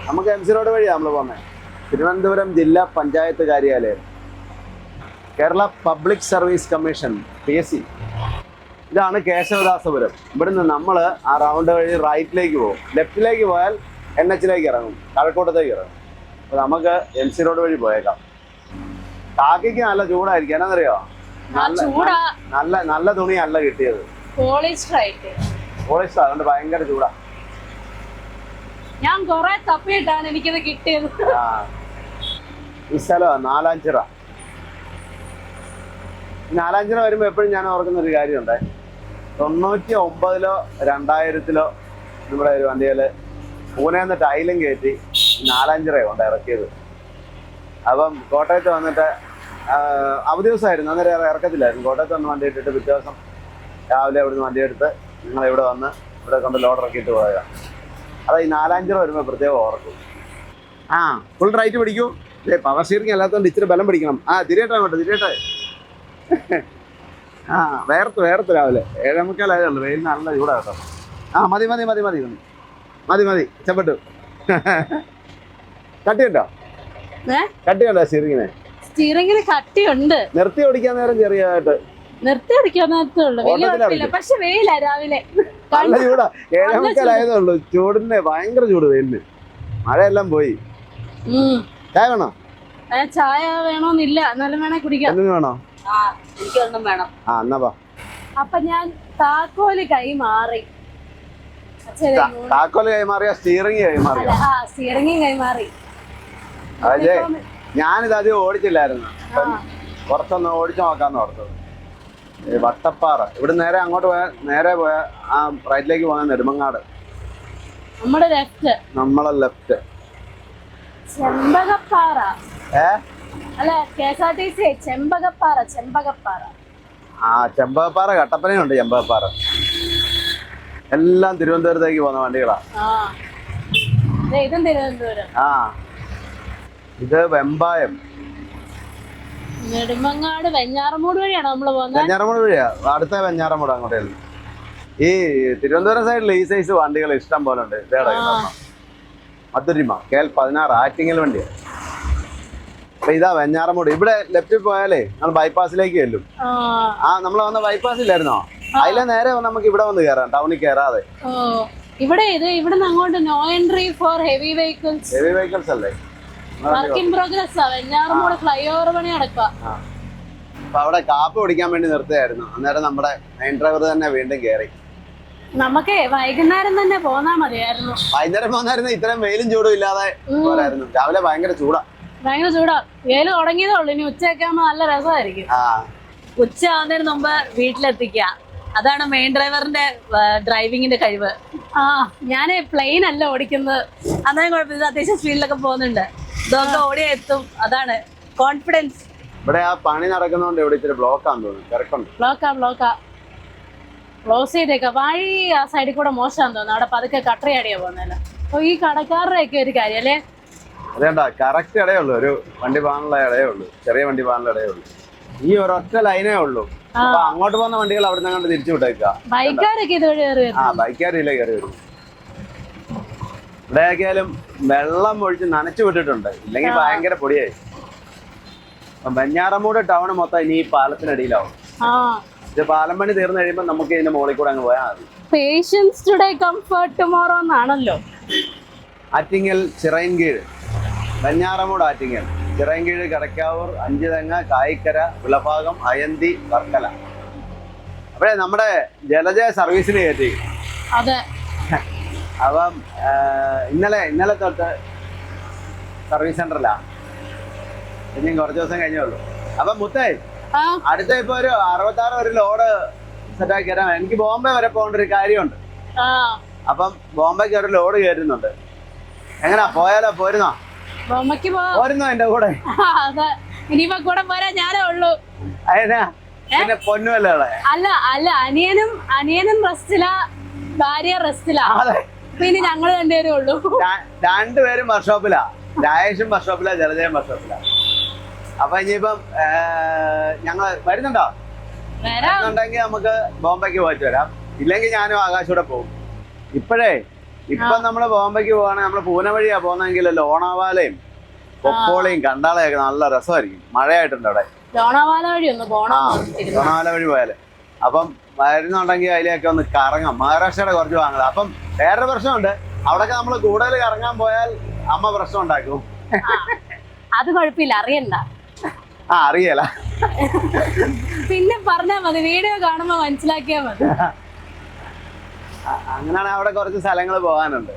Speaker 2: നമുക്ക് MC റോഡ് വഴിയാണ് നമ്മൾ പോകുന്നത്. തിരുവനന്തപുരം ജില്ലാ പഞ്ചായത്ത് കാര്യാലയം, Kerala public service commission PSC. ഇതാണ് കേശവദാസപുരം. ഇവിടുന്ന് നമ്മൾ ആ റൗണ്ട് വഴി റൈറ്റിലേക്ക് പോകും. ലെഫ്റ്റിലേക്ക് പോയാൽ NH-ലേക്ക് ഇറങ്ങും, കഴക്കൂട്ടത്തേക്ക് ഇറങ്ങും. അപ്പൊ നമുക്ക് MC റോഡ് വഴി പോയേക്കാം. കാക്കിക്ക് നല്ല ചൂടായിരിക്കും. എന്നാന്നറിയോ? നല്ല തുണിയല്ല കിട്ടിയത്, പോളിസ്റ്റർ. അതുകൊണ്ട് ഭയങ്കര ചൂടാ.
Speaker 1: ഞാൻ കൊറേ തപ്പിയിട്ടാണ് എനിക്കിത് കിട്ടിയത്.
Speaker 2: ഈ സ്ഥലമാണ് നാലാഞ്ചിറ. നാലാഞ്ചിറ വരുമ്പോ എപ്പോഴും ഞാൻ ഓർക്കുന്ന ഒരു കാര്യമുണ്ട്. 99-ലോ 2000-ലോ നമ്മുടെ ഒരു വണ്ടിയില് പൂനെന്ന് ടൈലും കയറ്റി നാലാഞ്ചിറ കൊണ്ട് ഇറക്കിയത്. അപ്പം കോട്ടയത്ത് വന്നിട്ട് അവധി ദിവസമായിരുന്നു, അന്നേരം ഇറക്കത്തില്ലായിരുന്നു. കോട്ടയത്ത് വന്ന് വണ്ടി ഇട്ടിട്ട് പിറ്റേ ദിവസം രാവിലെ ഇവിടുന്ന് വണ്ടി എടുത്ത് ഇവിടെ വന്ന് ഇവിടെ കൊണ്ട് ലോഡ് ഇറക്കിയിട്ട് പോയതാണ്. അത് ഈ നാലാഞ്ചിറ വരുമ്പോൾ പ്രത്യേകം ഓർക്കും. ഫുൾ റൈറ്റ് പിടിക്കൂ. പവർ സ്റ്റിയറിംഗ് അല്ലാത്തതുകൊണ്ട് ഇച്ചിരി ബലം പിടിക്കണം. തിരിയട്ടെ അങ്ങോട്ട്, തിരിയട്ടെ. വേർത്ത് രാവിലെ 7:45 വെയിൽ നല്ല ചൂടാ കേട്ടോ. മതി ഇഷ്ടപ്പെട്ടു. കട്ടിയുണ്ടോ? സ്റ്റിയറിംഗിന്
Speaker 1: കട്ടിയുണ്ട്.
Speaker 2: നിർത്തി ഓടിക്കാൻ നേരം ചെറിയതായിട്ട്
Speaker 1: നിർത്തി അടിക്കാന്നേ ഉള്ളു, വലിയ കുഴപ്പമില്ല. പക്ഷെ വെയില രാവിലെ
Speaker 2: നല്ല ചൂടാ, 7:45 ചൂടിന് ഭയങ്കര ചൂട് വെയിലിന്. മഴയെല്ലാം പോയി. ചായ വേണോ?
Speaker 1: ചായ വേണോന്നില്ല, എന്നാലും വേണേ കുടിക്കാം.
Speaker 2: എന്തിനു വേണോ?
Speaker 4: എനിക്കൊന്നും വേണം.
Speaker 2: എന്നാ പാ.
Speaker 1: അപ്പൊ ഞാൻ താക്കോല് കൈമാറി.
Speaker 2: താക്കോല് കൈമാറിയ സ്റ്റിയറിംഗ് കൈമാറിയ?
Speaker 1: സ്റ്റിയറിംഗും കൈമാറി.
Speaker 2: അതെ, ഞാനിത് അധികം ഓടിച്ചില്ലായിരുന്നു, കുറച്ചൊന്ന് ഓടിച്ചു നോക്കാന്ന് ഓർത്തത്. വട്ടപ്പാറ, ഇവിടെ നേരെ അങ്ങോട്ട് പോയാൽ നേരെ പോയാൽ ആ റൈറ്റിലേക്ക് പോയാൽ നെടുമങ്ങാട്.
Speaker 1: നമ്മളെ
Speaker 2: ലെഫ്റ്റ്
Speaker 1: ചെമ്പകപ്പാറ. അല്ല, KSRTC ചെമ്പകപ്പാറ.
Speaker 2: ചെമ്പകപ്പാറ കട്ടപ്പനയുണ്ട്. ചെമ്പകപ്പാറ എല്ലാം തിരുവനന്തപുരത്തേക്ക് പോകുന്ന വണ്ടികളാ.
Speaker 1: ഇതും തിരുവനന്തപുരം.
Speaker 2: ഇത് വെമ്പായം.
Speaker 1: നെടുമങ്ങാട് വെഞ്ഞാറമൂട് വഴിയാണോ നമ്മള് പോകുന്നത്?
Speaker 2: വെഞ്ഞാറമൂട് വഴിയാ, അടുത്ത വെഞ്ഞാറമൂട് അങ്ങോട്ടേ. ഈ തിരുവനന്തപുരം സൈഡിൽ ഈ സൈസ് വണ്ടികൾ ഇഷ്ടം പോലെ ഉണ്ട്. മധുരിമ KL16 ആറ്റിങ്ങൽ വണ്ടിയാണ്. അപ്പൊ ഇതാ വെഞ്ഞാറമൂട്. ഇവിടെ ലെഫ്റ്റിൽ പോയാലേ നമ്മൾ ബൈപ്പാസിലേക്ക് ചെല്ലും. നമ്മൾ വന്ന ബൈപ്പാസ് ഇല്ലായിരുന്നോ? അതിലെ നേരെ നമുക്ക് ഇവിടെ വന്ന് കയറാം, ടൗണിൽ കയറാതെ.
Speaker 1: ഇവിടെ ഇവിടുന്ന് അങ്ങോട്ട് no entry for heavy vehicles
Speaker 2: അല്ലേ?
Speaker 1: Work in progress. Venjaramoodu flyover പണി നടക്കുക.
Speaker 2: അപ്പൊ അവിടെ കാപ്പ് കുടിക്കാൻ വേണ്ടി നിർത്തുകയായിരുന്നു. അന്നേരം നമ്മുടെ മെയിൻ ഡ്രൈവർ തന്നെ വീണ്ടും കയറി.
Speaker 1: നമുക്ക് വൈകുന്നേരം തന്നെ പോന്നാ മതിയായിരുന്നു.
Speaker 2: വൈകുന്നേരം പോന്നായിരുന്നു, ഇത്രയും വെയിലും ചൂടും ഇല്ലാതെ പോരായിരുന്നു. രാവിലെ ഭയങ്കര ചൂടാ.
Speaker 1: വെയില് തുടങ്ങിയതേ ഉള്ളു, ഇനി ഉച്ചയൊക്കെ ആകുമ്പോ നല്ല രസമായിരിക്കും.
Speaker 4: ഉച്ച ആവുന്നതിന് മുമ്പ് വീട്ടിലെത്തിക്കുക, അതാണ് മെയിൻ ഡ്രൈവറിന്റെ ഡ്രൈവിങ്ങിന്റെ കഴിവ്.
Speaker 1: ഞാൻ പ്ലെയിൻ അല്ല ഓടിക്കുന്നത്,
Speaker 4: അന്നേരം കുഴപ്പമില്ല. അത്യാവശ്യം സ്പീഡിലൊക്കെ പോകുന്നുണ്ട്. ഇതൊക്കെ ഓടിയ എത്തും, അതാണ് കോൺഫിഡൻസ്.
Speaker 2: ഇവിടെ ആ പണി നടക്കുന്നതുകൊണ്ട് ഇവിടെ ഇച്ചിരി ബ്ലോക്കാന്ന് തോന്നുന്നു, തിരക്കുണ്ട്.
Speaker 1: ബ്ലോക്കാ ക്ലോസ് ചെയ്തേക്ക. വഴി ആ സൈഡിൽ കൂടെ മോശമാന്ന് തോന്നുന്നു, അവിടെ പതുക്കെ കട്ടറിയാടിയാ പോകുന്നല്ലോ. അപ്പൊ ഈ കടക്കാരുടെ ഒക്കെ ഒരു കാര്യം അല്ലേ?
Speaker 2: അതേണ്ട, കറക്റ്റ് ഇടയുള്ളൂ, ഒരു വണ്ടി പോകാനുള്ള ഇടയുള്ളൂ, ചെറിയ വണ്ടി പോകാനുള്ള ഇടയുള്ളൂ. ഈ ഒരൊറ്റ ലൈനേ ഉള്ളൂ. അപ്പൊ അങ്ങോട്ട് പോകുന്ന വണ്ടികൾ അവിടെ നിന്ന് അങ്ങോട്ട് തിരിച്ചു വിട്ടേക്കുക.
Speaker 1: ബൈക്കാരൊക്കെ ഇതുവഴി
Speaker 2: ബൈക്കാരില്ല കയറി വരും. ഇവിടെ ആക്കിയാലും വെള്ളം ഒഴിച്ച് നനച്ചു വിട്ടിട്ടുണ്ട്, ഇല്ലെങ്കിൽ ഭയങ്കര പൊടിയായി. വെഞ്ഞാറമൂട് ടൗൺ മൊത്തം ഇനി ഈ പാലത്തിനടിയിലാവും. ഇത് പാലം പണി തീർന്നു കഴിയുമ്പോൾ നമുക്ക് ഇതിന്റെ മുകളിൽ കൂടെ അങ്ങ് പോയാൽ മതി.
Speaker 1: പേഷ്യൻസ് ടുഡേ കംഫർട്ട് ടുമോറോ എന്നാണല്ലോ.
Speaker 2: ആറ്റിങ്ങൽ ചിറയൻകീഴ്, വെഞ്ഞാറമൂട് ആറ്റിങ്ങൽ, ചിറയൻകീഴ്, കടക്കാവൂർ, അഞ്ചുതെങ്ങ, കായിക്കര, വിളഭാഗം, അയന്തി, വർക്കല. അപ്പോഴേ നമ്മുടെ ജലജ സർവീസിന് കയറ്റി.
Speaker 1: അതെ.
Speaker 2: അപ്പം ഇന്നലെ തൊട്ട് സർവീസ് സെന്ററിലാ. ഇനിയും കുറച്ച് ദിവസം കഴിഞ്ഞേ ഉള്ളൂ. അപ്പം മുത്തേ, അടുത്ത ഇപ്പൊ ഒരു 66 ഒരു ലോഡ് സെറ്റാക്കി തരാം. എനിക്ക് ബോംബെ വരെ പോകേണ്ട ഒരു കാര്യമുണ്ട്. അപ്പം ബോംബെക്ക് ഒരു ലോഡ് കയറ്റുന്നുണ്ട്. എങ്ങനാ, പോയാലോ? പോരുന്നോ എന്റെ കൂടെ?
Speaker 1: ഇനിയിപ്പോ കൂടെ പോരാ ഞാനേ ഉള്ളൂ.
Speaker 2: അതിനാ പിന്നെ പൊന്നുമല്ലേ?
Speaker 1: അല്ല അനിയനും റെസ്റ്റിലാ, ഭാര്യ റെസ്റ്റിലാ. പിന്നെ ഞങ്ങള് രണ്ടുപേരേ ഉള്ളൂ.
Speaker 2: രണ്ടുപേരും വർക്ക്ഷോപ്പിലാ. രാജേഷും വർക്ക്ഷോപ്പിലാ, ജലജയും വർക്ക്ഷോപ്പിലാ. അപ്പൊ ഇനിയിപ്പം ഞങ്ങള് വരുന്നുണ്ടെങ്കിൽ നമുക്ക് ബോംബെക്ക് പോയിട്ട് വരാം. ഇല്ലെങ്കിൽ ഞാനും ആകാശൂടെ പോകും. ഇപ്പം നമ്മള് ബോംബെക്ക് പോവാണെങ്കിൽ നമ്മള് പൂനെ വഴിയാ പോകുന്നെങ്കിൽ ലോണാവാലയും കൊപ്പോളിയും കണ്ടാളയൊക്കെ നല്ല രസമായിരിക്കും. മഴയായിട്ടുണ്ട് അവിടെ.
Speaker 1: ലോണാവാല
Speaker 2: വഴി പോയാല്. അപ്പം വരുന്നുണ്ടെങ്കിൽ അതിലേക്ക് ഒന്ന് കറങ്ങാം. മഹാരാഷ്ട്രയുടെ കുറച്ച് വാങ്ങുക. അപ്പം വേറൊരു പ്രശ്നമുണ്ട്, അവിടെയൊക്കെ നമ്മള് കൂടുതൽ കറങ്ങാൻ പോയാൽ അമ്മ പ്രശ്നം ഉണ്ടാക്കും.
Speaker 1: അത് കുഴപ്പമില്ല, അറിയണ്ട.
Speaker 2: അറിയല,
Speaker 1: പിന്നെ പറഞ്ഞാ മതി, വീഡിയോ കാണുമ്പോ മനസ്സിലാക്കിയാ മതി.
Speaker 2: അങ്ങനെയാണ്. അവിടെ കുറച്ച് സ്ഥലങ്ങൾ പോകാനുണ്ട്.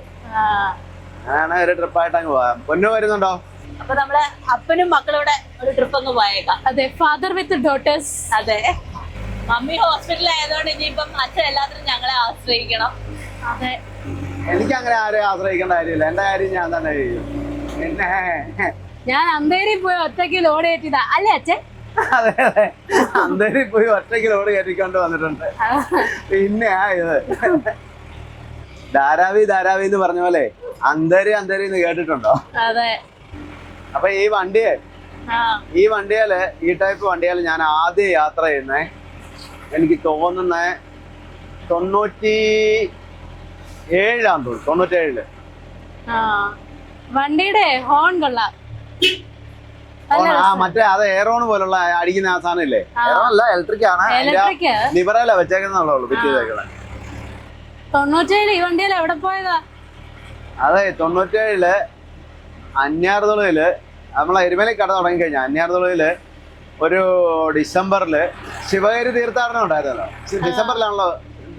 Speaker 2: അങ്ങനെ ഒരു ട്രിപ്പായിട്ട് അങ്ങ് പോകാം. പൊന്നു വരുന്നുണ്ടോ?
Speaker 4: അപ്പൊ നമ്മള് അപ്പനും മക്കളൂടെ ഒരു ട്രിപ്പ് അങ്ങ് പോയേക്കാം.
Speaker 1: അതെ, ഫാദർ വിത്ത് ഡോട്ടേഴ്സ്.
Speaker 4: അതെ, മമ്മി ഹോസ്പിറ്റലിൽ ആയതുകൊണ്ട് ഇനിയിപ്പം അച്ഛൻ എല്ലാത്തിനും ഞങ്ങളെ ആശ്രയിക്കണം.
Speaker 1: അതെ,
Speaker 2: എനിക്ക് അങ്ങനെ ആരെയും ആശ്രയിക്കേണ്ട കാര്യമില്ല. എന്റെ കാര്യം ഞാൻ തന്നെ ചെയ്യും. പിന്നെ
Speaker 1: ഞാൻ അന്തേരി പോയി ഒറ്റയ്ക്ക് ലോഡ് കയറ്റിയതാ അല്ലേ അച്ഛൻ?
Speaker 2: അതെ, അന്തേരി പോയി ഒറ്റയ്ക്ക് ലോഡ് കയറ്റിക്കൊണ്ട് വന്നിട്ടുണ്ട്. പിന്നെ ഇത് ധാരാവി എന്ന് പറഞ്ഞ പോലെ അന്തേരി എന്ന് കേട്ടിട്ടുണ്ടോ?
Speaker 1: അതെ.
Speaker 2: അപ്പൊ ഈ വണ്ടിയാല് ഈ ടൈപ്പ് വണ്ടിയാല് ഞാൻ ആദ്യം യാത്ര ചെയ്യുന്നേ എനിക്ക് തോന്നുന്ന 97 തോന്നുന്നു. 97.
Speaker 1: വണ്ടിയുടെ ഹോൺ കൊള്ളാം.
Speaker 2: മറ്റേ അത് എയറോൺ പോലുള്ള അടിക്കുന്ന ആ സാധനം ഇല്ലേ, എയറോൺ അല്ല ഇലക്ട്രിക് ആണ്,
Speaker 1: ഇലക്ട്രിക്
Speaker 2: ലിബറല വെച്ചേക്കുന്നുള്ളൂ ഫിറ്റ് ചെയ്തേക്കുന്നത്.
Speaker 1: 97 ഈ വണ്ടിയിൽ എവിടെ പോയതാ?
Speaker 2: അതെ 97 അന്യാർതുളയില് നമ്മളെ എരുമലി കട തുടങ്ങിക്കഴിഞ്ഞാൽ അന്യാർതുളയില് ഒരു ഡിസംബറില് ശിവഗിരി തീർത്ഥാടനം ഉണ്ടായിരുന്നല്ലോ.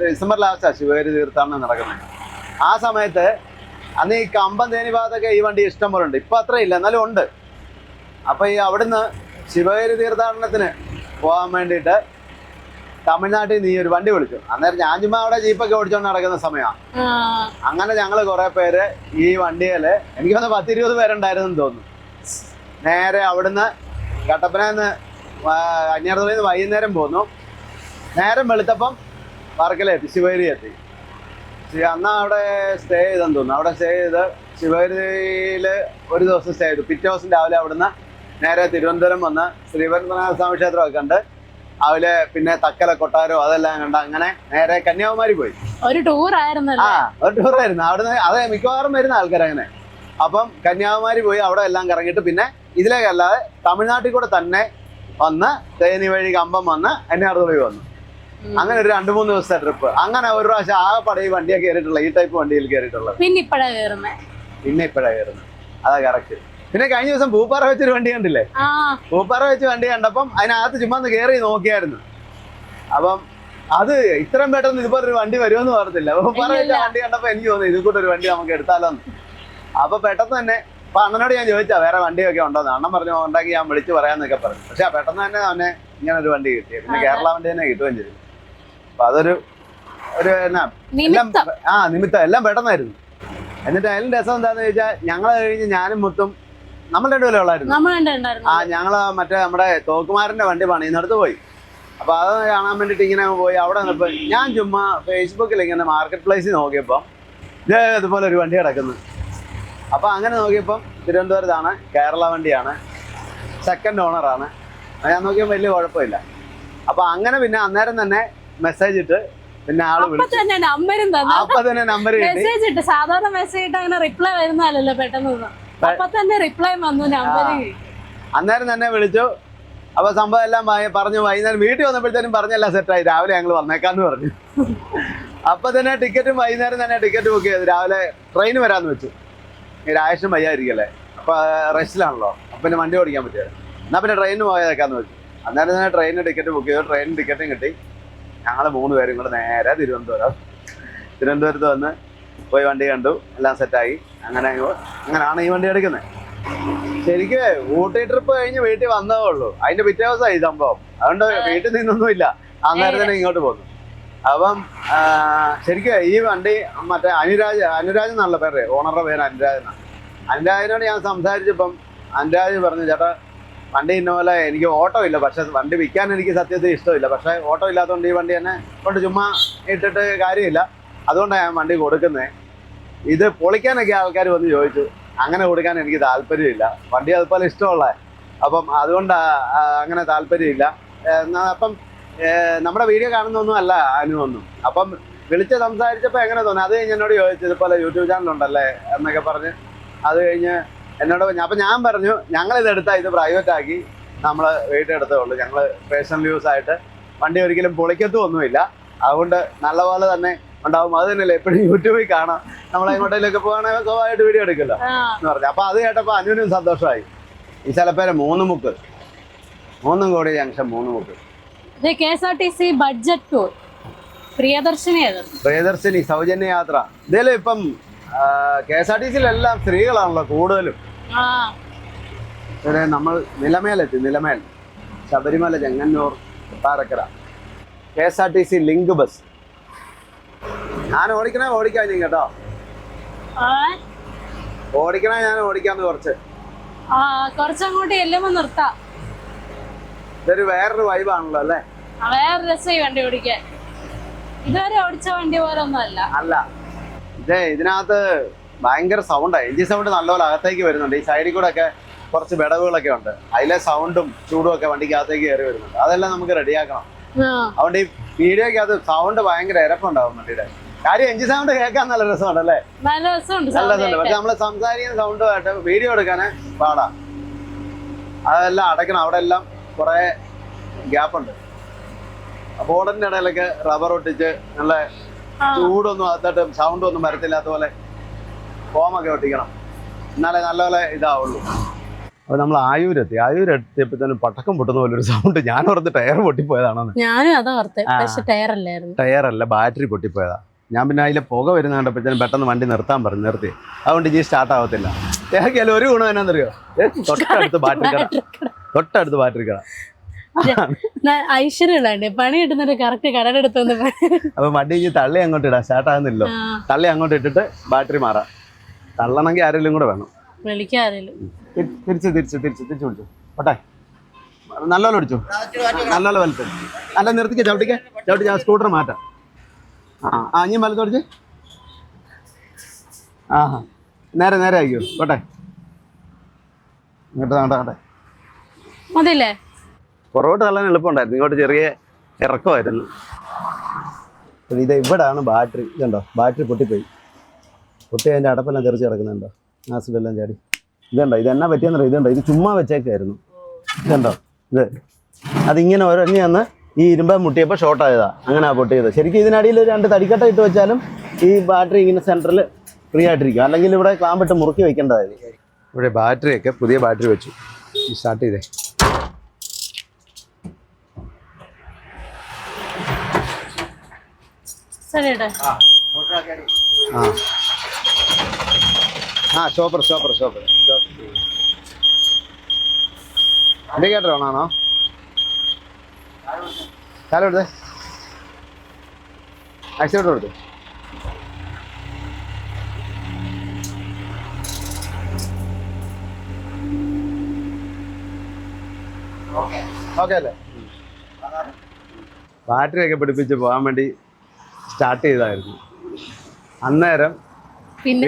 Speaker 2: ഡിസംബർ ലാസ്റ്റാ ശിവഗിരി തീർത്ഥാടനം നടക്കുന്നത്. ആ സമയത്ത് അന്ന് ഈ കമ്പം തേനി ഭാഗത്തൊക്കെ ഈ വണ്ടി ഇഷ്ടം പോലെ ഉണ്ട്. ഇപ്പൊ അത്രയില്ല, എന്നാലും ഉണ്ട്. അപ്പൊ ഈ അവിടുന്ന് ശിവഗിരി തീർത്ഥാടനത്തിന് പോകാൻ വേണ്ടിയിട്ട് തമിഴ്നാട്ടിൽ നിന്ന് ഈ ഒരു വണ്ടി വിളിച്ചു. അന്നേരം ഞാൻ ചുമ്മാ അവിടെ ജീപ്പൊക്കെ ഓടിച്ചോണ്ട് നടക്കുന്ന സമയമാണ്. അങ്ങനെ ഞങ്ങള് കുറെ പേര് ഈ വണ്ടിയില്, എനിക്ക് വന്ന് 10-20 പേരുണ്ടായിരുന്നു തോന്നുന്നു. നേരെ അവിടുന്ന് കട്ടപ്പനന്ന് അന്യാർതുളയിൽ നിന്ന് വൈകുന്നേരം പോന്നു. നേരം വെളുത്തപ്പം വർക്കലെത്തി, ശിവഗിരി എത്തി. അന്ന് അവിടെ സ്റ്റേ ചെയ്തെന്ന് തോന്നുന്നു. അവിടെ സ്റ്റേ ചെയ്ത് ശിവഗിരിയില് ഒരു ദിവസം സ്റ്റേ ചെയ്തു. പിറ്റേ ദിവസം രാവിലെ അവിടുന്ന് നേരെ തിരുവനന്തപുരം വന്ന് ശ്രീപത്മനാഭ സ്വാമി ക്ഷേത്രമൊക്കെ കണ്ട് രാവിലെ പിന്നെ തക്കല കൊട്ടാരോ അതെല്ലാം കണ്ട് അങ്ങനെ നേരെ കന്യാകുമാരി പോയി.
Speaker 1: ഒരു ടൂർ ആയിരുന്നു.
Speaker 2: ഒരു ടൂറായിരുന്നു. അവിടുന്ന് അതെ മിക്കവാറും വരുന്ന ആൾക്കാർ അങ്ങനെ. അപ്പം കന്യാകുമാരി പോയി അവിടെ എല്ലാം കറങ്ങിയിട്ട് പിന്നെ ഇതിലേക്കല്ലാതെ തമിഴ്നാട്ടിൽ കൂടെ തന്നെ വന്ന് തേനി വഴി കമ്പം വന്ന് അന്യാർതുളി വന്നു. അങ്ങനെ ഒരു 2-3 ദിവസത്തെ ട്രിപ്പ്. അങ്ങനെ ഒരു പ്രാവശ്യം ആ പട ഈ വണ്ടിയെ കയറിയിട്ടുള്ള, ഈ ടൈപ്പ് വണ്ടിയിൽ കയറിയിട്ടുള്ളത്.
Speaker 1: പിന്നെ ഇപ്പഴാ കയറുന്നത്. അതാ കറക്റ്റ്.
Speaker 2: പിന്നെ കഴിഞ്ഞ ദിവസം പൂപ്പാറ വെച്ചൊരു വണ്ടി കണ്ടില്ലേ? പൂപ്പാറ വെച്ച് വണ്ടി കണ്ടപ്പം അതിനകത്ത് ചുമ്മാ ഒന്ന് കയറി നോക്കിയായിരുന്നു. അപ്പം അത് ഇത്രയും പെട്ടെന്ന് ഇതുപോലെ ഒരു വണ്ടി വരുമെന്ന് പറഞ്ഞില്ല. പൂപ്പാറ വെച്ച വണ്ടി കണ്ടപ്പോ എനിക്ക് തോന്നി ഇത് കൂടെ ഒരു വണ്ടി നമുക്ക് എടുത്താലോന്ന്. അപ്പൊ പെട്ടെന്ന് തന്നെ അപ്പൊ അണ്ണനോട് ഞാൻ ചോദിച്ചാ വേറെ വണ്ടിയൊക്കെ ഉണ്ടോന്ന്. അണ്ണൻ പറഞ്ഞു ഉണ്ടാക്കി ഞാൻ വിളിച്ച് പറയാന്നൊക്കെ പറഞ്ഞു. പക്ഷെ പെട്ടെന്ന് തന്നെ അവനെ ഇങ്ങനെ ഒരു വണ്ടി കിട്ടി. പിന്നെ കേരള വണ്ടി തന്നെ കിട്ടുകയും ചെയ്തു. അപ്പൊ അതൊരു എന്നാ എല്ലാം നിമിത്തം എല്ലാം പെട്ടെന്നായിരുന്നു. എന്നിട്ട് അതിലും രസം എന്താന്ന് ചോദിച്ചാൽ ഞങ്ങള് കഴിഞ്ഞ് ഞാനും മുത്തും നമ്മൾ രണ്ടുപേരും ഉള്ളായിരുന്നു. ഞങ്ങള് മറ്റേ നമ്മുടെ തോക്കുമാരന്റെ വണ്ടി പണിയുന്നിടത്ത് പോയി. അപ്പൊ അത് കാണാൻ വേണ്ടിട്ട് ഇങ്ങനെ പോയി. അവിടെ നിന്നപ്പോ ഞാൻ ചുമ്മാ ഫേസ്ബുക്കിൽ ഇങ്ങനെ മാർക്കറ്റ് പ്ലേസിൽ നോക്കിയപ്പോ ഇതുപോലെ ഒരു വണ്ടി കിടക്കുന്നു. അപ്പൊ അങ്ങനെ നോക്കിയപ്പം തിരുവനന്തപുരത്താണ്, കേരള വണ്ടിയാണ്, സെക്കൻഡ് ഓണറാണ്. ഞാൻ നോക്കിയപ്പോൾ വലിയ കുഴപ്പമില്ല. അപ്പൊ അങ്ങനെ പിന്നെ അന്നേരം തന്നെ മെസ്സേജ് ഇട്ട് പിന്നെ ആള് വിളിച്ചു. അപ്പൊ തന്നെ നമ്പർ കിട്ടി.
Speaker 1: സാധാരണ മെസ്സേജ് ഇട്ട് അങ്ങനെ റിപ്ലൈ വരുന്നല്ലോ പെട്ടെന്ന്. അപ്പൊ തന്നെ റിപ്ലൈ വന്നു.
Speaker 2: അന്നേരം തന്നെ വിളിച്ചു. അപ്പൊ സംഭവം എല്ലാം പറഞ്ഞു. വൈകുന്നേരം വീട്ടിൽ വന്നപ്പോഴത്തേനും പറഞ്ഞെല്ലാം സെറ്റായി. രാവിലെ ഞങ്ങൾ വന്നേക്കാന്ന് പറഞ്ഞു. അപ്പൊ തന്നെ ടിക്കറ്റും വൈകുന്നേരം തന്നെ ടിക്കറ്റ് ബുക്ക് ചെയ്തു. രാവിലെ ട്രെയിന് വരാന്ന് വെച്ചു. ഈ രാജേഷും വയ്യായിരിക്കല്ലേ, അപ്പൊ റെസ്റ്റിലാണല്ലോ. അപ്പൊ പിന്നെ വണ്ടി ഓടിക്കാൻ പറ്റിയത്. എന്നാ പിന്നെ ട്രെയിനിന് പോയതേക്കാന്ന് വെച്ചു. അന്നേരം തന്നെ ട്രെയിനിന് ടിക്കറ്റ് ബുക്ക് ചെയ്തു. ട്രെയിനിന് ടിക്കറ്റും കിട്ടി. ഞങ്ങൾ 3 പേരും കൂടെ നേരെ തിരുവനന്തപുരത്ത് വന്ന് പോയി വണ്ടി കണ്ടു. എല്ലാം സെറ്റായി. അങ്ങനെയാണ് ഈ വണ്ടി എടുക്കുന്നത്. ശരിക്കും ഊട്ടി ട്രിപ്പ് കഴിഞ്ഞ് വീട്ടിൽ വന്നതേ ഉള്ളൂ. അതിന്റെ പിറ്റേ ദിവസമായി സംഭവം. അതുകൊണ്ട് വീട്ടിൽ നിന്നൊന്നുമില്ല. അന്നേരം തന്നെ ഇങ്ങോട്ട് പോന്നു. അപ്പം ശരിക്കും ഈ വണ്ടി മറ്റേ അനുരാജ് എന്നുള്ള പേര്, ഓണറുടെ പേര് അനുരാജ് എന്നാണ്. അനുരാജിനോട് ഞാൻ സംസാരിച്ചപ്പം അനുരാജ് പറഞ്ഞു, ചേട്ടാ വണ്ടി ഇന്ന പോലെ എനിക്ക് ഓട്ടോ ഇല്ല, പക്ഷെ വണ്ടി വിൽക്കാൻ എനിക്ക് സത്യത്തിൽ ഇഷ്ടമില്ല. പക്ഷെ ഓട്ടോ ഇല്ലാത്തതുകൊണ്ട് ഈ വണ്ടി തന്നെ കൊണ്ട് ചുമ്മാ ഇട്ടിട്ട് കാര്യമില്ല. അതുകൊണ്ടാണ് ഞാൻ വണ്ടി കൊടുക്കുന്നത്. ഇത് പൊളിക്കാനൊക്കെ ആൾക്കാർ വന്ന് ചോദിച്ചു. അങ്ങനെ കൊടുക്കാൻ എനിക്ക് താല്പര്യമില്ല. വണ്ടി അതുപോലെ ഇഷ്ടമുള്ള, അപ്പം അതുകൊണ്ട് അങ്ങനെ താല്പര്യമില്ല. അപ്പം നമ്മുടെ വീഡിയോ കാണുന്നൊന്നും അല്ല അനുവൊന്നും. അപ്പം വിളിച്ച് സംസാരിച്ചപ്പോൾ എങ്ങനെ തോന്നി. അത് കഴിഞ്ഞ് എന്നോട് ചോദിച്ചു ഇതുപോലെ യൂട്യൂബ് ചാനലുണ്ടല്ലേ എന്നൊക്കെ പറഞ്ഞ്. അത് കഴിഞ്ഞ് എന്നോട് അപ്പം ഞാൻ പറഞ്ഞു ഞങ്ങളിതെടുത്താൽ ഇത് പ്രൈവറ്റ് ആക്കി നമ്മൾ വീട്ടിലെടുത്തേ ഉള്ളൂ. ഞങ്ങൾ പേഴ്സണൽ യൂസ് ആയിട്ട് വണ്ടി ഒരിക്കലും പൊളിക്കത്തും ഒന്നുമില്ല. അതുകൊണ്ട് നല്ലപോലെ തന്നെ ഉണ്ടാവും. അത് തന്നെയല്ലേ എപ്പോഴും യൂട്യൂബിൽ കാണാം. നമ്മൾ എങ്ങോട്ടേലൊക്കെ പോകണമെങ്കിൽ സ്വാഭാവികമായിട്ട് വീഡിയോ എടുക്കല്ലോ എന്ന് പറഞ്ഞു. അപ്പൊ അത് കേട്ടപ്പോൾ അനുവിനും സന്തോഷമായി. ഈ ചിലപ്പേരെ 3 മുക്ക് 3 കോടി ജംഗ്ഷൻ 3 മുക്ക്
Speaker 1: KSRTC ബഡ്ജറ്റ് ടൂർ
Speaker 2: പ്രിയദർശിനി സൗജന്യ യാത്ര. ഇതേലും ഇപ്പം KSRTCയിലെല്ലാം സ്ത്രീകളാണല്ലോ കൂടുതലും. നമ്മൾ Nilamel Sabarimala, Chengannur, Parakkara KSRTC link bus. ഞാൻ ഓടിക്കാം കേട്ടോ. ഞാൻ ഓടിക്കാന്ന്
Speaker 1: കുറച്ചങ്ങോട്ട് ചെല്ലുമ്പോ നിർത്താം.
Speaker 2: ഇതൊരു വേറൊരു വൈബാണല്ലോ അല്ലേ?
Speaker 1: വേറെ രസമായി വണ്ടി ഓടിക്കാൻ. ഇതുവരെ ഓടിച്ച വണ്ടി പോലെ ഒന്നും അല്ല.
Speaker 2: ഇതിനകത്ത് ഭയങ്കര സൗണ്ടാണ്. എഞ്ചിൻ സൗണ്ട് നല്ലപോലെ അകത്തേക്ക് വരുന്നുണ്ട്. ഈ സൈഡിൽ കൂടെ ഒക്കെ കുറച്ച് വിടവുകളൊക്കെ ഉണ്ട്. അതിലെ സൗണ്ടും ചൂടും ഒക്കെ വണ്ടിക്ക് അകത്തേക്ക് കയറി വരുന്നുണ്ട്. അതെല്ലാം നമുക്ക് റെഡിയാക്കണം. അതുകൊണ്ട് ഈ വീഡിയോക്കകത്ത് സൗണ്ട് ഭയങ്കര ഇരപ്പുണ്ടാവും വണ്ടിയുടെ. കാര്യം എഞ്ചിൻ സൗണ്ട് കേൾക്കാൻ നല്ല രസമുണ്ട് അല്ലേ?
Speaker 1: നല്ല രസമുണ്ട്.
Speaker 2: പക്ഷെ നമ്മള് സംസാരിക്കുന്ന സൗണ്ടുമായിട്ട് വീഡിയോ എടുക്കാന് പാടാ. അതെല്ലാം അടയ്ക്കണം. അവിടെ എല്ലാം കുറേ ഗ്യാപ്പുണ്ട്. ബോർഡിന്റെ ഇടയിലൊക്കെ റബ്ബർ ഒട്ടിച്ച് നല്ല ചൂടൊന്നും അകത്തോട്ട് സൗണ്ട് ഒന്നും വരത്തില്ലാത്ത പോലെ ഫോമൊക്കെ ഒട്ടിക്കണം. എന്നാലേ നല്ലപോലെ ഇതാവുള്ളൂ. അപ്പോൾ നമ്മൾ ആയൂരെത്തിയപ്പോഴത്തേനും പടക്കം പൊട്ടുന്ന പോലെ ഒരു സൗണ്ട്. ഞാൻ ഓർത്ത് ടയർ പൊട്ടിപ്പോയതാണെന്ന്.
Speaker 1: ഞാനും അതാ ഓർത്തെ, പക്ഷെ ടയർ അല്ലായിരുന്നു.
Speaker 2: ടയറല്ല, ബാറ്ററി പൊട്ടിപ്പോയതാ. ഞാൻ പിന്നെ അതിലെ പുക വരുന്ന കണ്ടപ്പോഴത്തേനും പെട്ടെന്ന് വണ്ടി നിർത്താൻ പറഞ്ഞു, നിർത്തി. അതുകൊണ്ട് ഇനി സ്റ്റാർട്ട് ആവത്തില്ല. ഏതൊക്കെയാലും ഒരു ഗുണം എന്നാന്നറിയോ, തൊട്ടടുത്ത് ബാറ്ററി കട.
Speaker 1: ഐശ്വര്യമുള്ളതല്ലേ, പണി കിട്ടുന്നൊരു കറക്റ്റ് കടലെടുത്തൊന്ന്.
Speaker 2: അപ്പൊ വണ്ടി ഇനി തള്ളി അങ്ങോട്ട് ഇടാം, സ്റ്റാർട്ട് ആകുന്നില്ലോ. തള്ളി അങ്ങോട്ട് ഇട്ടിട്ട് ബാറ്ററി മാറാം. തള്ളണമെങ്കിൽ ആരെങ്കിലും കൂടെ വേണം.
Speaker 1: വിളിക്കാറില്ല.
Speaker 2: തിരിച്ച് വിളിച്ചു ഓട്ടെ. നല്ലോണം ഓടിച്ചു, നല്ലോണം വലുത്ത്. അല്ല നിർത്തിക്ക, ചവിട്ടി ഞാൻ സ്കൂട്ടർ മാറ്റാം. ഇനി വലുത്ത് ഓടിച്ച്. നേരെ ആയിക്കോ. ഓട്ടെ ഇങ്ങോട്ട്
Speaker 1: മതില്ലേ?
Speaker 2: പുറകോട്ട് തള്ളാൻ എളുപ്പമുണ്ടായിരുന്നു, ഇങ്ങോട്ട് ചെറിയ ഇറക്കമായിരുന്നു. ഇത് ഇവിടാണ് ബാറ്ററി. ഇതുണ്ടോ, ബാറ്ററി പൊട്ടി അതിൻ്റെ അടപ്പെല്ലാം തെറിച്ച് കിടക്കുന്നുണ്ടോ, ആസിഡെല്ലാം ചാടി. ഇതുണ്ടോ, ഇതെന്നാ പറ്റിയെന്നറിയോ, ഇതുണ്ടോ, ഇത് ചുമ്മാ വെച്ചേക്കായിരുന്നു. ഇതുണ്ടോ, അതിങ്ങനെ ഒരഞ്ഞ് വന്ന് ഈ ഇരുമ്പ മുട്ടിയപ്പോൾ ഷോർട്ട് ആയതാ, അങ്ങനെ പൊട്ടിയത്. ശരിക്കും ഇതിനടിയിൽ 2 തടിക്കട്ട ഇട്ട് വെച്ചാലും ഈ ബാറ്ററി ഇങ്ങനെ സെൻറ്ററിൽ ഫ്രീ ആയിട്ടിരിക്കും. അല്ലെങ്കിൽ ഇവിടെ ക്ലാമ്പിട്ട് മുറുക്കി വെക്കേണ്ടതായിരുന്നു. ഇവിടെ ബാറ്ററിയൊക്കെ പുതിയ ബാറ്ററി വെച്ചു. സ്റ്റാർട്ട് ചെയ്തേ. ഷോപ്പർ ഇൻഡിക്കേറ്റർ ഓണാണോ? കാലം എടുത്തേ, ആക്സിഡൻറ്റ് കൊടുത്തു. ഓക്കെ അല്ലേ? ബാറ്ററിയൊക്കെ പിടിപ്പിച്ച് പോകാൻ വേണ്ടി സ്റ്റാർട്ട് ചെയ്തായിരുന്നു. അന്നേരം വീണ്ടും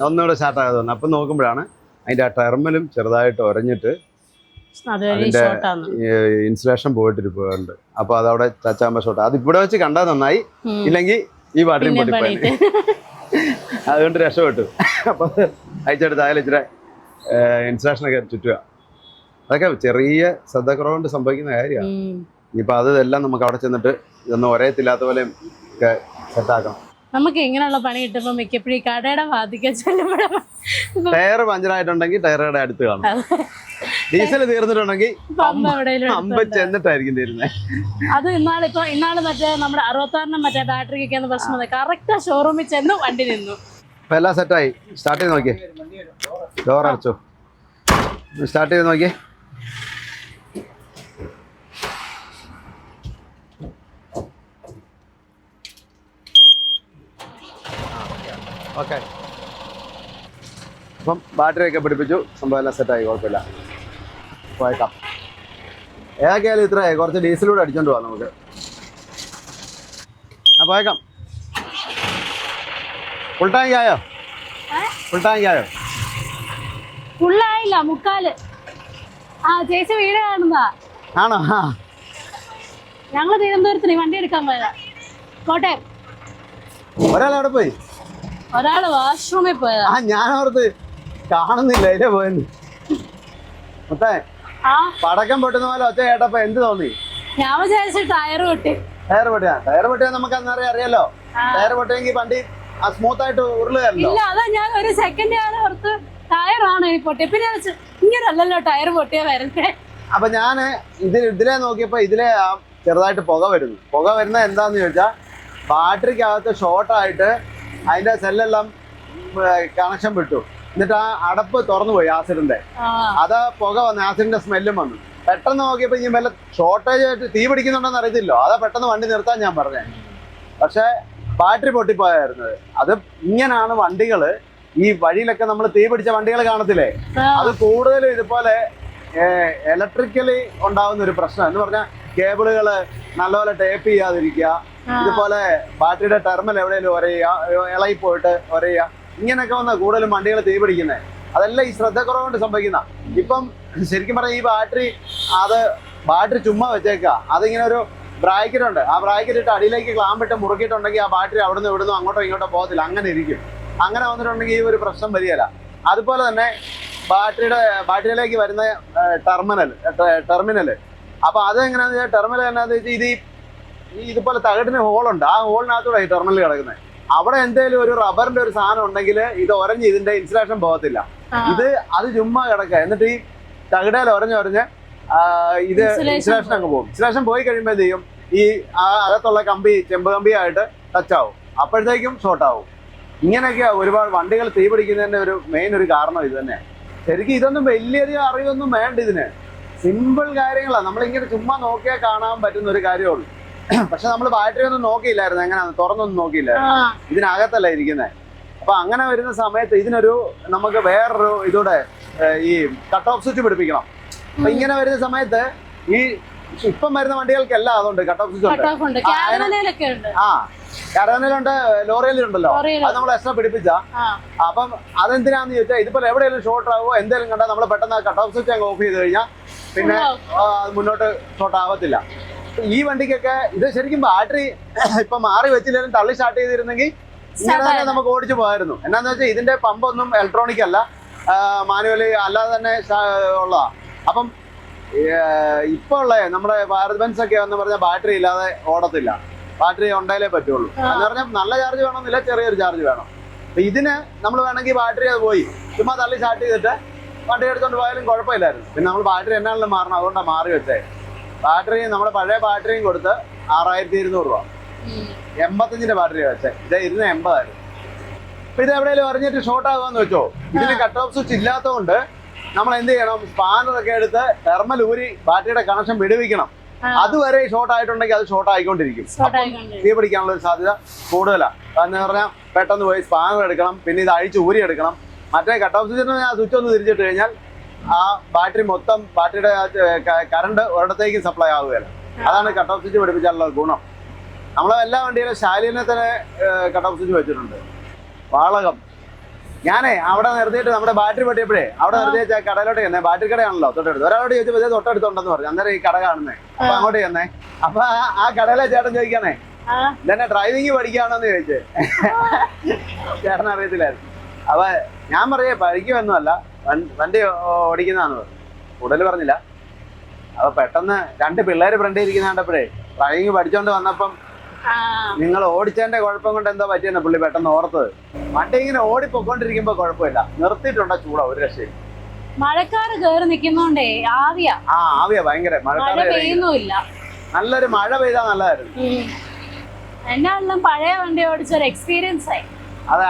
Speaker 2: ഒന്നുകൂടെ സ്റ്റാർട്ട് ആകാതെ വന്നു. അപ്പം നോക്കുമ്പോഴാണ് അതിൻ്റെ ആ ടെർമിലും ചെറുതായിട്ട് ഉരഞ്ഞിട്ട് അതിൻ്റെ ഇൻസുലേഷൻ പോയിട്ടിരിപ്പുണ്ട്. അപ്പോൾ അതവിടെ ചച്ചാമ്പ ഷോട്ട്. അത് ഇവിടെ വെച്ച് കണ്ടാൽ നന്നായി, ഇല്ലെങ്കിൽ ഈ ബാറ്ററിയും പൊട്ടിപ്പോയി. അതുകൊണ്ട് രക്ഷപ്പെട്ടു. അപ്പോൾ അയച്ചെടുത്ത് അതിൽ ഇച്ചിരി ഇൻസുലേഷനൊക്കെ ചുറ്റുക. അതൊക്കെ ചെറിയ ശ്രദ്ധക്കുറവുകൊണ്ട് സംഭവിക്കുന്ന കാര്യമാണ്. ഇനിയിപ്പോൾ അതെല്ലാം നമുക്ക് അവിടെ ചെന്നിട്ട് ഇതൊന്നും ഒരേത്തില്ലാത്ത പോലെ ഒക്കെ സെറ്റാക്കണം.
Speaker 1: നമുക്ക് ഇങ്ങനെയുള്ള പണി കിട്ടുമ്പോൾ മിക്കപ്പോഴും കടയുടെ ബാധിക്കാൻ
Speaker 2: ടയർ പഞ്ചറായിട്ടുണ്ടെങ്കിൽ ടയറുടെ അടുത്ത് കാണും. ഡീസൽ തീർന്നിട്ടുണ്ടെങ്കിൽ പമ്പ് ചെന്നിട്ടായിരിക്കും തീരുന്നത്.
Speaker 1: അത് ഇന്നാള് മറ്റേ നമ്മുടെ 66 മറ്റേ ബാറ്ററിക്ക് പ്രശ്നം കറക്റ്റ് ഷോറൂമിൽ ചെന്ന് വണ്ടി നിന്നു.
Speaker 2: ഇപ്പൊ എല്ലാം സെറ്റായി. സ്റ്റാർട്ട് ചെയ്ത് നോക്കിയേ, ഡോർ അടച്ചോ, സ്റ്റാർട്ട് ചെയ്ത് നോക്കിയേ. ഓക്കെ, അപ്പം ബാറ്ററിയൊക്കെ പിടിപ്പിച്ചു, സംഭവം എല്ലാം സെറ്റായി, കുഴപ്പമില്ല. പോയേക്കാം. ഏതൊക്കെയായാലും ഇത്രയായി, കുറച്ച് ഡീസലൂടെ അടിച്ചോണ്ട് പോവാം നമുക്ക്. പോയേക്കാം. ഫുൾ ടാങ്ക് ആയോ?
Speaker 1: ഫുള്ളായില്ല, മുക്കാല്. ചേച്ചി വീട് കാണുന്നതാ.
Speaker 2: ആണോ?
Speaker 1: ഞങ്ങള് തിരുവനന്തപുരത്തിന് വണ്ടി എടുക്കാൻ പോയതാ, കോട്ടയം.
Speaker 2: ഒരാൾ എവിടെ പോയി?
Speaker 1: ഒരാള് വാഷ്റൂമിൽ പോയതാ.
Speaker 2: ഞാൻ ഓർത്ത് കാണുന്നില്ല, അതിലെ പോയെന്ന്. മൊത്തേ പടക്കം പൊട്ടുന്ന പോലെ ഒച്ച കേട്ടപ്പോ എന്ത് തോന്നി?
Speaker 1: ഞാൻ വിചാരിച്ചു ടയർ
Speaker 2: പൊട്ടിയാ നമുക്ക് അന്നേരം അറിയാലോ. ടയർ പൊട്ടിയെങ്കിൽ വണ്ടി സ്മൂത്ത് ആയിട്ട് ഉരുളുകയല്ലോ.
Speaker 1: ഇല്ല, അതാ ഞാൻ ഒരു സെക്കൻഡ് ഓർത്ത് ടയറാണ് പൊട്ടിയ. പിന്നെ ഇങ്ങനല്ലല്ലോ ടയർ പൊട്ടിയാ വരുന്നേ.
Speaker 2: അപ്പൊ ഞാന് ഇതിലെ നോക്കിയപ്പോ ഇതിലെ ചെറുതായിട്ട് പുക വരുന്നത് എന്താന്ന് ചോദിച്ചാൽ ബാറ്ററിക്കകത്ത് ഷോർട്ടായിട്ട് അതിന്റെ സെല്ലെല്ലാം കണക്ഷൻ വിട്ടു. എന്നിട്ട് ആ അടപ്പ് തുറന്നു പോയി ആസിഡിന്റെ. അത് പുക വന്നു, ആസിഡിന്റെ സ്മെല്ലും വന്നു. പെട്ടെന്ന് നോക്കിയപ്പോ ഇനി വല്ല ഷോർട്ടേജ് ആയിട്ട് തീ പിടിക്കുന്നുണ്ടെന്ന് അറിയത്തില്ലോ. അതാ പെട്ടെന്ന് വണ്ടി നിർത്താൻ ഞാൻ പറഞ്ഞേ. പക്ഷെ ബാറ്ററി പൊട്ടിപ്പോയായിരുന്നത്. അത് ഇങ്ങനാണ് വണ്ടികള്. ഈ വഴിയിലൊക്കെ നമ്മൾ തീ പിടിച്ച വണ്ടികൾ കാണത്തില്ലേ, അത് കൂടുതലും ഇതുപോലെ ഇലക്ട്രിക്കലി ഉണ്ടാവുന്ന ഒരു പ്രശ്നം എന്ന് പറഞ്ഞാൽ കേബിളുകൾ നല്ലപോലെ ടേപ്പ് ചെയ്യാതിരിക്കുക, ഇതുപോലെ ബാറ്ററിയുടെ ടെർമിനൽ എവിടെയെങ്കിലും ഇളകി പോയിട്ട് ഒരയുക, ഇങ്ങനെയൊക്കെ വന്ന കൂടുതലും വണ്ടികൾ തീ പിടിക്കുന്നത്. അതെല്ലാം ഈ ശ്രദ്ധക്കുറവുകൊണ്ട് സംഭവിക്കുന്ന. ഇപ്പം ശരിക്കും പറഞ്ഞാൽ ഈ ബാറ്ററി ചുമ്മാ വെച്ചേക്കുക. അതിങ്ങനെ ഒരു ബ്രാക്കറ്റ് ഉണ്ട്, ആ ബ്രാക്കറ്റ് ഇട്ട് അടിയിലേക്ക് ക്ലാമ്പിട്ട് മുറുക്കിയിട്ടുണ്ടെങ്കിൽ ആ ബാറ്ററി അവിടുന്ന് ഇവിടുന്ന് അങ്ങോട്ടോ ഇങ്ങോട്ടോ പോകത്തില്ല, അങ്ങനെ ഇരിക്കും. അങ്ങനെ വന്നിട്ടുണ്ടെങ്കിൽ ഈ ഒരു പ്രശ്നം വരികയില്ല. അതുപോലെ തന്നെ ബാറ്ററിയിലേക്ക് വരുന്ന ടെർമിനൽ. അപ്പൊ അത് എങ്ങനെയാന്ന് വെച്ചാൽ ടെർമിനൽ എന്നാന്ന് വെച്ചാൽ ഇതുപോലെ തകടിന് ഹോളുണ്ട്. ആ ഹോളിനകത്തൂടെ ഈ ടെർമിനൽ കിടക്കുന്നത്. അവിടെ എന്തെങ്കിലും ഒരു റബ്ബറിന്റെ ഒരു സാധനം ഉണ്ടെങ്കിൽ ഇത് ഒരഞ്ഞ് ഇതിന്റെ ഇൻസുലേഷൻ പോകത്തില്ല. അത് ചുമ്മാ കിടക്കുക. എന്നിട്ട് ഈ തകിടയിൽ ഒരഞ്ഞ് ഇത് ഇൻസുലേഷൻ അങ്ങ് പോകും. ഇൻസുലേഷൻ പോയി കഴിയുമ്പോൾ എന്ത് ചെയ്യും, ഈ അകത്തുള്ള കമ്പി ചെമ്പ് കമ്പിയായിട്ട് ടച്ച് ആവും. അപ്പോഴത്തേക്കും ഷോർട്ട് ആവും. ഇങ്ങനെയൊക്കെയാ ഒരുപാട് വണ്ടികൾ തീ പിടിക്കുന്നതിന്റെ ഒരു മെയിൻ ഒരു കാരണം ഇത് തന്നെയാണ്. ശരിക്കും ഇതൊന്നും വലിയൊരു അറിവൊന്നും വേണ്ട ഇതിന്. സിമ്പിൾ കാര്യങ്ങളാണ്. നമ്മളിങ്ങനെ ചുമ്മാ നോക്കിയാൽ കാണാൻ പറ്റുന്ന ഒരു കാര്യമുള്ളൂ. പക്ഷെ നമ്മൾ ബാറ്ററി ഒന്നും നോക്കിയില്ലായിരുന്നു, എങ്ങനെയാന്ന് തുറന്നൊന്നും നോക്കിയില്ലായിരുന്നു. ഇതിനകത്തല്ല ഇരിക്കുന്നത്. അപ്പൊ അങ്ങനെ വരുന്ന സമയത്ത് ഇതിനൊരു നമുക്ക് വേറൊരു ഇതൂടെ ഈ കട്ട് ഓഫ് സ്വിച്ച് പിടിപ്പിക്കണം. അപ്പൊ ഇങ്ങനെ വരുന്ന സമയത്ത് ഈ ഇപ്പം വരുന്ന വണ്ടികൾക്കെല്ലാം അതുകൊണ്ട് കട്ട് ഓഫ് സ്വിച്ച് ഉണ്ട്. കാരവാനിലുണ്ട്, ലോറിയിലുണ്ടല്ലോ. അത് നമ്മൾ എക്സ്ട്രാ പിടിപ്പിച്ച. അപ്പം അതെന്തിനാന്ന് ചോദിച്ചാൽ ഇതുപോലെ എവിടെയെങ്കിലും ഷോർട്ട് ആവുമോ എന്തെങ്കിലും കണ്ടാൽ നമ്മൾ പെട്ടെന്ന് കട്ട് ഓഫ് സ്വിച്ച് അങ്ങ് ഓഫ് ചെയ്ത് കഴിഞ്ഞാൽ പിന്നെ മുന്നോട്ട് ഷോർട്ട് ആവത്തില്ല. ഈ വണ്ടിക്കൊക്കെ ഇത് ശരിക്കും ബാറ്ററി ഇപ്പൊ മാറി വെച്ചില്ലെങ്കിലും തള്ളി സ്റ്റാർട്ട് ചെയ്തിരുന്നെങ്കിൽ ഇങ്ങനെ തന്നെ നമുക്ക് ഓടിച്ചു പോകായിരുന്നു. എന്നാന്ന് വെച്ചാൽ ഇതിന്റെ പമ്പൊന്നും ഇലക്ട്രോണിക് അല്ല, മാനുവലി അല്ലാതെ തന്നെ ഉള്ളതാ. അപ്പം ഇപ്പൊ ഉള്ള നമ്മുടെ ഭാരത് ബെൻസ് ഒക്കെ എന്ന് പറഞ്ഞാൽ ബാറ്ററി ഇല്ലാതെ ഓടത്തില്ല. ബാറ്ററി ഉണ്ടായാലേ പറ്റുള്ളൂ. എന്ന് പറഞ്ഞാൽ നല്ല ചാർജ് വേണമെന്നില്ല, ചെറിയൊരു ചാർജ് വേണം. അപ്പൊ ഇതിന് നമ്മൾ വേണമെങ്കിൽ ബാറ്ററി അത് പോയി ചുമ്മാ തള്ളി സ്റ്റാർട്ട് ചെയ്തിട്ട് വണ്ടി എടുത്തോണ്ട് പോയാലും കുഴപ്പമില്ലായിരുന്നു. പിന്നെ നമ്മൾ ബാറ്ററി എന്നാണെങ്കിലും മാറണം, അതുകൊണ്ടാണ് മാറി വെച്ചേ. ബാറ്ററി നമ്മുടെ പഴയ ബാറ്ററിയും കൊടുത്ത് 6200 രൂപ. 85-ന്റെ ബാറ്ററി വെച്ചേ. ഇത് 280 ആയിരുന്നു. അപ്പൊ ഇത് എവിടെയെങ്കിലും അറിഞ്ഞിട്ട് ഷോർട്ട് ആകുമെന്ന് വെച്ചോ. ഇതിന് കട്ട് ഓഫ് സ്വിച്ച് ഇല്ലാത്തതുകൊണ്ട് നമ്മൾ എന്ത് ചെയ്യണം, സ്പാനറൊക്കെ എടുത്ത് തെർമൽ ഊരി ബാറ്ററിയുടെ കണക്ഷൻ വിടുവിക്കണം. അതുവരെ ഷോർട്ട് ആയിട്ടുണ്ടെങ്കിൽ അത് ഷോർട്ട് ആയിക്കൊണ്ടിരിക്കും. തീ പിടിക്കാനുള്ള ഒരു സാധ്യത കൂടുതലാണ്. എന്ന് പറഞ്ഞാൽ പെട്ടെന്ന് പോയി സ്പാനർ എടുക്കണം, പിന്നെ ഇത് അഴിച്ച് ഊരി എടുക്കണം. മറ്റേ കട്ട് ഓഫ് സ്വിച്ചിന് ആ സ്വിച്ച് ഒന്ന് തിരിച്ചിട്ട് കഴിഞ്ഞാൽ ആ ബാറ്ററി മൊത്തം ബാറ്ററിയുടെ കറണ്ട് ഒരിടത്തേക്ക് സപ്ലൈ ആവുകയല്ല. അതാണ് കട്ട് ഓഫ് സ്വിച്ച് പിടിപ്പിച്ചാലുള്ള ഗുണം. നമ്മളെ എല്ലാ വണ്ടിയിലും ശാലിനെ തന്നെ കട്ട് ഓഫ് സ്വിച്ച് വെച്ചിട്ടുണ്ട്. വാളകം ഞാനേ അവിടെ നിർത്തിയിട്ട് നമ്മുടെ ബാറ്ററി പൊട്ടിയപ്പോഴേ അവിടെ നിർത്തി വെച്ചാൽ കടയിലോട്ട് ചെന്നേ. ബാറ്ററി കടയാണല്ലോ തൊട്ടടുത്ത്. ഒരാളോട് ചോദിച്ചപ്പോൾ തൊട്ടടുത്തുണ്ടെന്ന് പറഞ്ഞു. അന്നേരം ഈ കട കാണുന്നേ. അപ്പൊ അങ്ങോട്ട് ചെന്നേ. അപ്പൊ ആ കടയിലെ ചേട്ടൻ ചോദിക്കാനേ, ഇതെന്നെ ഡ്രൈവിംഗ് പഠിക്കുകയാണോന്ന് ചോദിച്ചേ. ചേട്ടൻ അറിയത്തില്ലായിരുന്നു. അപ്പൊ ഞാൻ പറയേ പഠിക്കുമൊന്നുമല്ല, വണ്ടി ഓടിക്കുന്നതാന്ന് പറഞ്ഞു. കൂടുതൽ പറഞ്ഞില്ല. അപ്പൊ പെട്ടെന്ന് 2 പിള്ളേര് ഫ്രണ്ടിൽ ഇരിക്കുന്ന കണ്ടപ്പോഴേ ഡ്രൈവിംഗ് പഠിച്ചോണ്ട് വന്നപ്പം നിങ്ങൾ ഓടിച്ചതിന്റെ കുഴപ്പം കൊണ്ട് എന്താ പറ്റിയെന്ന് പുള്ളി പെട്ടെന്ന് ഓർത്തത്. വണ്ടി ഇങ്ങനെ ഓടിപ്പോയിക്കൊണ്ടിരിക്കുമ്പോ കുഴപ്പമില്ല, നിർത്തിയിട്ടുണ്ടോ ചൂടാ ഒരു രക്ഷയും.
Speaker 1: മഴക്കാറ് കേറി നിക്കുന്നോണ്ടേ ആവിയാ.
Speaker 2: ആവിയാ ഭയങ്കര. മഴക്കാറ് നല്ലൊരു മഴ പെയ്താ നല്ലതായിരുന്നു.
Speaker 1: എന്നാലും പഴയ വണ്ടി ഓടിച്ചൊരു എക്സ്പീരിയൻസ് ആയി.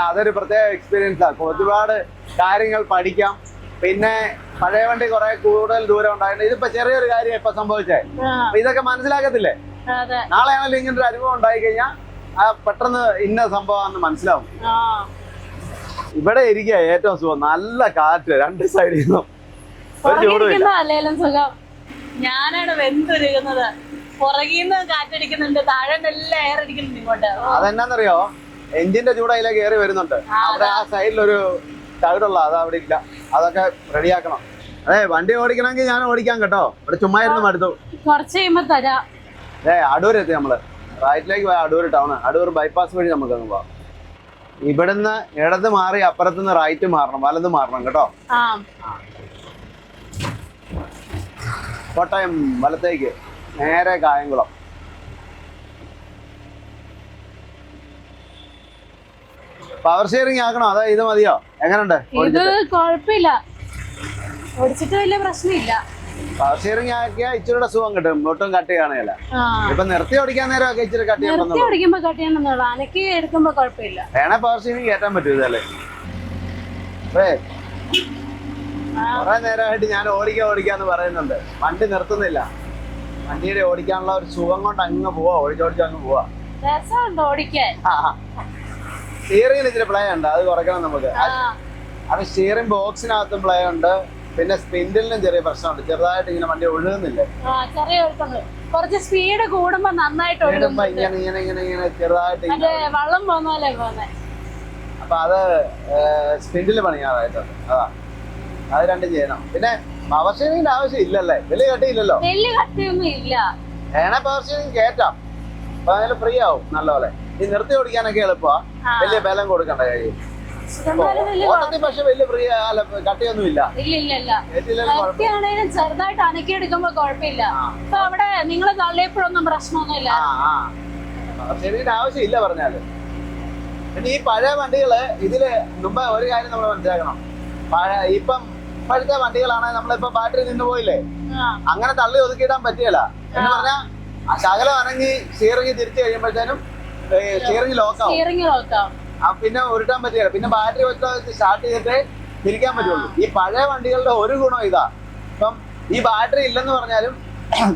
Speaker 2: അതൊരു പ്രത്യേക എക്സ്പീരിയൻസ് ആണ്. ഒരുപാട് കാര്യങ്ങൾ പഠിക്കാം. പിന്നെ പഴയ വണ്ടി കുറെ കൂടുതൽ ദൂരം ഉണ്ടായിരുന്നു. ഇതിപ്പോ ചെറിയൊരു കാര്യം ഇപ്പൊ സംഭവിച്ചേ. അപ്പൊ ഇതൊക്കെ മനസ്സിലാക്കത്തില്ലേ? നാളെ ആണെങ്കിലും ഇങ്ങനൊരു അനുഭവം ഉണ്ടായി കഴിഞ്ഞാൽ പെട്ടെന്ന് ഇന്ന സംഭവമാണെന്ന് മനസ്സിലാവും. ഇവിടെ ഇരിക്കുക ഏറ്റവും സുഖം. നല്ല കാറ്റ് 2 സൈഡിൽ നിന്നും. ഒരു ചൂടും
Speaker 1: സുഖം.
Speaker 4: ഞാനാണ് വെന്തൊരുകുന്നത്. പുറകിന്ന് കാറ്റടിക്കുന്നുണ്ട്, താഴെ എല്ലാം എയർ അടിക്കുന്നുണ്ട് ഇങ്ങോട്ട്.
Speaker 2: അതെന്നാന്നറിയോ, എഞ്ചിന്റെ ചൂടയിലേക്ക് കയറി വരുന്നുണ്ട്. അവിടെ ആ സൈഡിലൊരു തകിടുള്ള അത് അവിടെ ഇല്ല. അതൊക്കെ റെഡിയാക്കണം. അതെ, വണ്ടി ഓടിക്കണമെങ്കിൽ ഞാൻ ഓടിക്കാം കേട്ടോ. ഇവിടെ ചുമ്മാ ഇരുന്ന് മടുത്തു.
Speaker 1: കുറച്ച് കഴിയുമ്പോ തരാം.
Speaker 2: അടൂർ എത്തി നമ്മള്. റൈറ്റിലേക്ക് പോയ അടൂർ ടൗണ്. അടൂർ ബൈപ്പാസ് വഴി നമുക്ക് അങ്ങ് പോവാം. ഇവിടുന്ന് ഇടത് മാറി അപ്പുറത്തുനിന്ന് റൈറ്റ് മാറണം, വലത് മാറണം കേട്ടോ. കോട്ടയം വലത്തേക്ക് നേരെ കായംകുളം. പവർ സ്റ്റിയറിംഗ് ആക്കണോ അതോ ഇത് മതിയോ? എങ്ങനെയുണ്ട്?
Speaker 1: ഇത് കുഴപ്പമില്ല, ഓടിച്ചിട്ട് വലിയ പ്രശ്നമില്ല.
Speaker 2: പവർ സ്റ്റിയറിംഗ് ആക്കിയാൽ ഇച്ചിരിയുടെ സുഖം കിട്ടും, ഒട്ടും കട്ട് കാണുകയില്ല. ഇപ്പൊ നിർത്തി ഓടിക്കാൻ നേരം ഒക്കെ ഇച്ചിരി കട്ട്
Speaker 1: ചെയ്യണമെന്നുള്ളൂ. അനക്കി എടുക്കുമ്പോ കുഴപ്പമില്ല.
Speaker 2: വേണേ പവർ സ്റ്റിയറിംഗ് കയറ്റാൻ പറ്റും ഇതല്ലേ. കുറെ നേരമായിട്ട് ഞാൻ ഓടിക്കാന്ന് പറയുന്നുണ്ട്. വണ്ടി നിർത്തുന്നില്ല. വണ്ടിയുടെ ഓടിക്കാനുള്ള ഒരു സുഖം കൊണ്ട് അങ്ങ് പോവാ, ഓടിച്ചോടിച്ച് അങ്ങ് പോവാ. സ്റ്റിയറിംഗിൽ ഇച്ചിരി പ്ലേ ഉണ്ട്, അത് കുറയ്ക്കണം നമുക്ക്. അത് സ്റ്റിയറിംഗ് ബോക്സിനകത്തും പ്ലേ ഉണ്ട്. പിന്നെ സ്പിൻഡിലിനും ചെറിയ പ്രശ്നമുണ്ട്. ചെറുതായിട്ട് ഇങ്ങനെ വണ്ടി ഒഴുകുന്നില്ലേ,
Speaker 1: കുറച്ച് സ്പീഡ് കൂടുമ്പോ നന്നായിട്ട്
Speaker 2: ഇങ്ങനെ ചെറുതായിട്ട്
Speaker 1: വെള്ളം പോകുന്നല്ലേ പോകുന്നത്.
Speaker 2: അപ്പൊ അത് സ്പിൻഡിൽ പണിയാറായിട്ടുണ്ട്. അത് രണ്ടും ചെയ്യണം. പിന്നെ പവർ സ്റ്റിയറിംഗിന്റെ ആവശ്യം ഇല്ലല്ലേ, വലിയ കട്ടിയില്ലല്ലോ.
Speaker 1: വലിയ കട്ടിയൊന്നും ഇല്ല.
Speaker 2: വേണേ പവർ സ്റ്റിയറിംഗ് കയറ്റാം. അപ്പൊ അതിൽ ഫ്രീ ആവും നല്ലപോലെ. ഈ നിർത്തി ഓടിക്കാനൊക്കെ എളുപ്പമാ, വലിയ ബലം കൊടുക്കണ്ട കഴിയും. ഓട്ടത്തിൽ പക്ഷെ വലിയ ഫ്രീ അല്ല കട്ടിയൊന്നും ഇല്ല.
Speaker 1: ആണെങ്കിലും ചെറുതായിട്ട് അനക്കിയെടുക്കുമ്പോ കുഴപ്പമില്ല. ഇപ്പൊ അവിടെ നിങ്ങൾ തള്ളിയപ്പോഴൊന്നും പ്രശ്നമൊന്നുമില്ല.
Speaker 2: ശരീരത്തിന് ആവശ്യമില്ല പറഞ്ഞാല്. പിന്നെ ഈ പഴയ വണ്ടികള് ഇതില് മുമ്പ് ഒരു കാര്യം നമ്മൾ മനസ്സിലാക്കണം. ഇപ്പോഴത്തെ വണ്ടികളാണെങ്കിൽ നമ്മളിപ്പോ ബാറ്ററി നിന്ന് പോയില്ലേ, അങ്ങനെ തള്ളി ഒതുക്കിയിടാൻ പറ്റിയല്ല. എന്ന് പറഞ്ഞാൽ ശകലം അനങ്ങി സ്റ്റിയറിംഗ് തിരിച്ചു കഴിയുമ്പോഴത്തേനും സ്റ്റിയറിംഗ് ലോക്കാവും. പിന്നെ ഉരുട്ടാൻ പറ്റില്ല. പിന്നെ ബാറ്ററി വെച്ച് സ്റ്റാർട്ട് ചെയ്തിട്ട് തിരിക്കാൻ പറ്റുള്ളൂ. ഈ പഴയ വണ്ടികളുടെ ഒരു ഗുണം ഇതാ, ഇപ്പം ഈ ബാറ്ററി ഇല്ലെന്ന് പറഞ്ഞാലും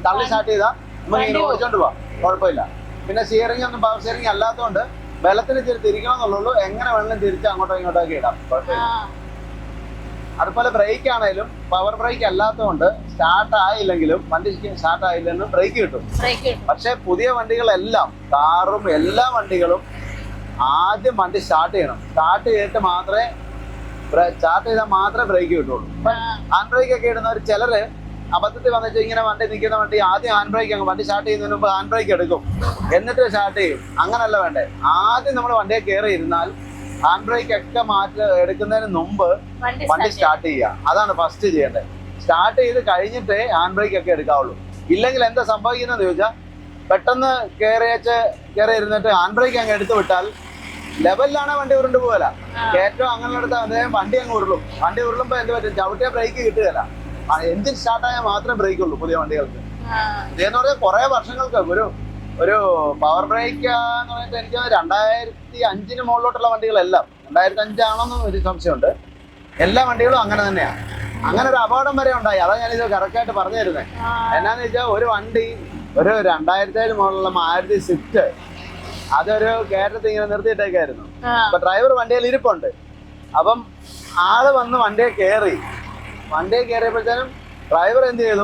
Speaker 2: തള്ളി സ്റ്റാർട്ട് ചെയ്താൽ നമുക്ക് ഇങ്ങനെ ഓടിച്ചോണ്ട് പോവാം, കുഴപ്പമില്ല. പിന്നെ സ്റ്റിയറിംഗ് ഒന്നും പവർ സ്റ്റിയറിംഗ് അല്ലാത്തതുകൊണ്ട് ബലത്തിന് തിരിക്കണം എന്നുള്ളൂ. എങ്ങനെ വേണമെങ്കിലും തിരിച്ച് അങ്ങോട്ടോ ഇങ്ങോട്ടൊക്കെ ഇടാം, കുഴപ്പമില്ല. അതുപോലെ ബ്രേക്ക് ആണെങ്കിലും പവർ ബ്രേക്ക് അല്ലാത്തതുകൊണ്ട് സ്റ്റാർട്ട് ആയില്ലെങ്കിലും വണ്ടി സ്റ്റാർട്ട് ആയില്ലെങ്കിലും ബ്രേക്ക് കിട്ടും. പക്ഷെ പുതിയ വണ്ടികളെല്ലാം, കാറും എല്ലാ വണ്ടികളും ആദ്യം വണ്ടി സ്റ്റാർട്ട് ചെയ്യണം. സ്റ്റാർട്ട് ചെയ്തിട്ട് മാത്രമേ ബ്രേക്ക് കിട്ടുള്ളൂ. ഇപ്പൊ ഹാൻഡ് ബ്രേക്ക് ഒക്കെ ഇടുന്നവർ ചിലര് അബദ്ധത്തിൽ വന്നിട്ട് ഇങ്ങനെ വണ്ടി നിൽക്കുന്ന വണ്ടി ആദ്യം ഹാൻഡ് ബ്രേക്ക് അങ്ങ് വണ്ടി സ്റ്റാർട്ട് ചെയ്യുന്നതിന് മുമ്പ് ഹാൻഡ് ബ്രേക്ക് എടുക്കും, എന്നിട്ട് സ്റ്റാർട്ട് ചെയ്യും. അങ്ങനല്ല വേണ്ടേ. ആദ്യം നമ്മൾ വണ്ടിയെ കയറി ഇരുന്നാൽ ഹാൻഡ് ബ്രേക്ക് ഒക്കെ എടുക്കുന്നതിന് മുമ്പ് വണ്ടി സ്റ്റാർട്ട് ചെയ്യുക. അതാണ് ഫസ്റ്റ് ചെയ്യേണ്ടത്. സ്റ്റാർട്ട് ചെയ്ത് കഴിഞ്ഞിട്ടേ ഹാൻഡ് ബ്രേക്ക് ഒക്കെ എടുക്കാവുള്ളൂ. ഇല്ലെങ്കിൽ എന്താ സംഭവിക്കുന്നതെന്ന് ചോദിച്ചാൽ പെട്ടെന്ന് കയറി ഇരുന്നിട്ട് ഹാൻഡ് ബ്രേക്ക് അങ്ങ് എടുത്തു വിട്ടാൽ ലെവലിലാണ് വണ്ടി ഉരുണ്ട് പോകല. കയറ്റം അങ്ങനെ എടുത്താൽ അദ്ദേഹം വണ്ടി അങ്ങ് ഉരുളും. വണ്ടി ഉരുളുമ്പോൾ എന്ത് പറ്റും, ചവിട്ടിയ ബ്രേക്ക് കിട്ടുകയില്ല. എഞ്ചിൻ സ്റ്റാർട്ടായാൽ മാത്രമേ ബ്രേക്ക് ഉള്ളൂ പുതിയ വണ്ടികൾക്ക്. ഇതെന്ന് പറഞ്ഞാൽ കുറെ വർഷങ്ങൾക്ക് ഒരു പവർ ബ്രേക്ക് എന്ന് പറഞ്ഞിട്ട് എനിക്ക് 2005 മുകളിലോട്ടുള്ള വണ്ടികളെല്ലാം, 2005 ആണെന്നും ഒരു സംശയമുണ്ട്, എല്ലാ വണ്ടികളും അങ്ങനെ തന്നെയാണ്. അങ്ങനെ ഒരു അപകടം വരെ ഉണ്ടായി. അതാ ഞാനിത് കറക്റ്റായിട്ട് പറഞ്ഞു തരുന്നത്. എന്നാന്ന് വെച്ചാൽ ഒരു വണ്ടി ഒരു 2007 മോഡലുള്ള മാരുതി സ്വിഫ്റ്റ്, അതൊരു കയറ്റത്ത് ഇങ്ങനെ നിർത്തിയിട്ടേക്കായിരുന്നു. അപ്പൊ ഡ്രൈവർ വണ്ടിയിൽ ഇരിപ്പുണ്ട്. അപ്പം ആള് വന്ന് വണ്ടിയെ കയറിയപ്പോഴത്തേനും ഡ്രൈവർ എന്ത് ചെയ്തു,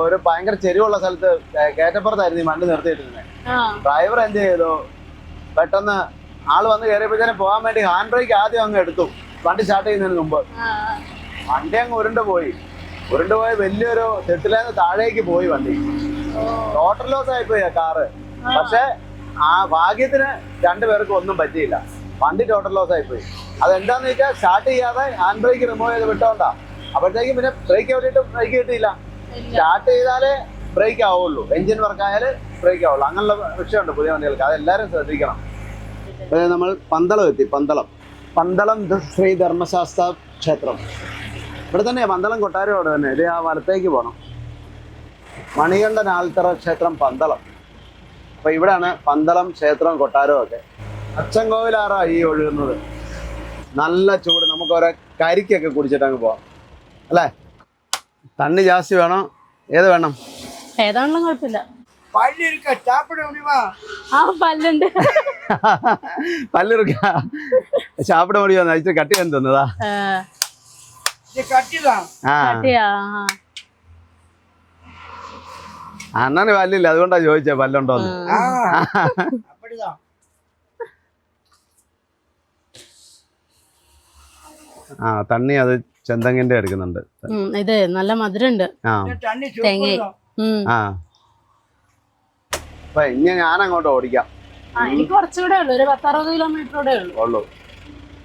Speaker 2: ഒരു ഭയങ്കര ചെരിവുള്ള സ്ഥലത്ത് കയറ്റപ്പുറത്തായിരുന്നു ഈ വണ്ടി നിർത്തിയിട്ടിരുന്നത്. ഡ്രൈവർ എന്ത് ചെയ്തു, പെട്ടെന്ന് ആള് വന്ന് കയറിയപ്പോഴത്തേനും പോകാൻ വേണ്ടി ഹാൻഡ് ബ്രേക്ക് ആദ്യം അങ്ങ് എടുത്തു വണ്ടി സ്റ്റാർട്ട് ചെയ്യുന്നതിന് മുമ്പ്. വണ്ടി അങ്ങ് ഉരുണ്ടുപോയി വലിയൊരു തെട്ടിലേന്ന് താഴേക്ക് പോയി വണ്ടി. ടോട്ടൽ ലോസ് ആയിപ്പോയി ആ കാറ്. പക്ഷെ ആ ഭാഗ്യത്തിന് രണ്ടുപേർക്കും ഒന്നും പറ്റിയില്ല. വണ്ടി ടോട്ടൽ ലോസ് ആയിപ്പോയി. അതെന്താന്ന് വെച്ചാൽ സ്റ്റാർട്ട് ചെയ്യാതെ ഹാൻഡ് ബ്രേക്ക് റിമൂവ് ചെയ്ത് വിട്ടോണ്ടാ. അപ്പോഴത്തേക്കും പിന്നെ ബ്രേക്ക് എവിടെയിട്ട് ബ്രേക്ക് കിട്ടിയില്ല. സ്റ്റാർട്ട് ചെയ്താലേ ബ്രേക്ക് ആവുള്ളൂ, എഞ്ചിൻ വർക്ക് ആയാൽ ബ്രേക്ക് ആവുള്ളൂ. അങ്ങനെയുള്ള വിഷയമുണ്ട് പുതിയ വണ്ടികൾക്ക്. അതെല്ലാവരും ശ്രദ്ധിക്കണം. നമ്മൾ പന്തളം എത്തി. പന്തളം ശ്രീ ധർമ്മശാസ്ത്ര ക്ഷേത്രം ഇവിടെ തന്നെയാണ്. പന്തളം കൊട്ടാരം അവിടെ തന്നെ. ഇത് ആ വലത്തേക്ക് പോകണം. മണികണ്ഠൻ ആൽത്തറ ക്ഷേത്രം പന്തളം. അപ്പൊ ഇവിടെയാണ് പന്തളം ക്ഷേത്രവും കൊട്ടാരവും ഒക്കെ. അച്ചൻകോവിലാറാ ഈ ഒഴുകുന്നത്. നല്ല ചൂട്. നമുക്ക് ഓരോ കരിക്കൊക്കെ കുടിച്ചിട്ട് അങ്ങ് പോവാം അല്ലേ. തണ്ണി ജാസ്തി വേണോ, ഏത് വേണം?
Speaker 1: ഏതാണെങ്കിലും കുഴപ്പമില്ല.
Speaker 2: പല്ലിറുക്ക സാപ്പിട മുടിയോ ഇച്ചിരി കട്ടി വന്ന് തന്നതാ. അണ്ണന് പല്ലില്ല, അതുകൊണ്ടാ ചോദിച്ചേ പല്ലുണ്ടോന്ന്. തണ്ണി അത് ചെന്തങ്ങിന്റെ എടുക്കുന്നുണ്ട്.
Speaker 1: ഇത് നല്ല മധുരണ്ട്.
Speaker 2: അപ്പൊ ഇനി ഞാൻ അങ്ങോട്ട് ഓടിക്കാം.
Speaker 1: എനിക്ക് കുറച്ചുകൂടെ ഉള്ളു, ഒരു 10-60 കിലോമീറ്റർ
Speaker 2: ഉള്ളൂ.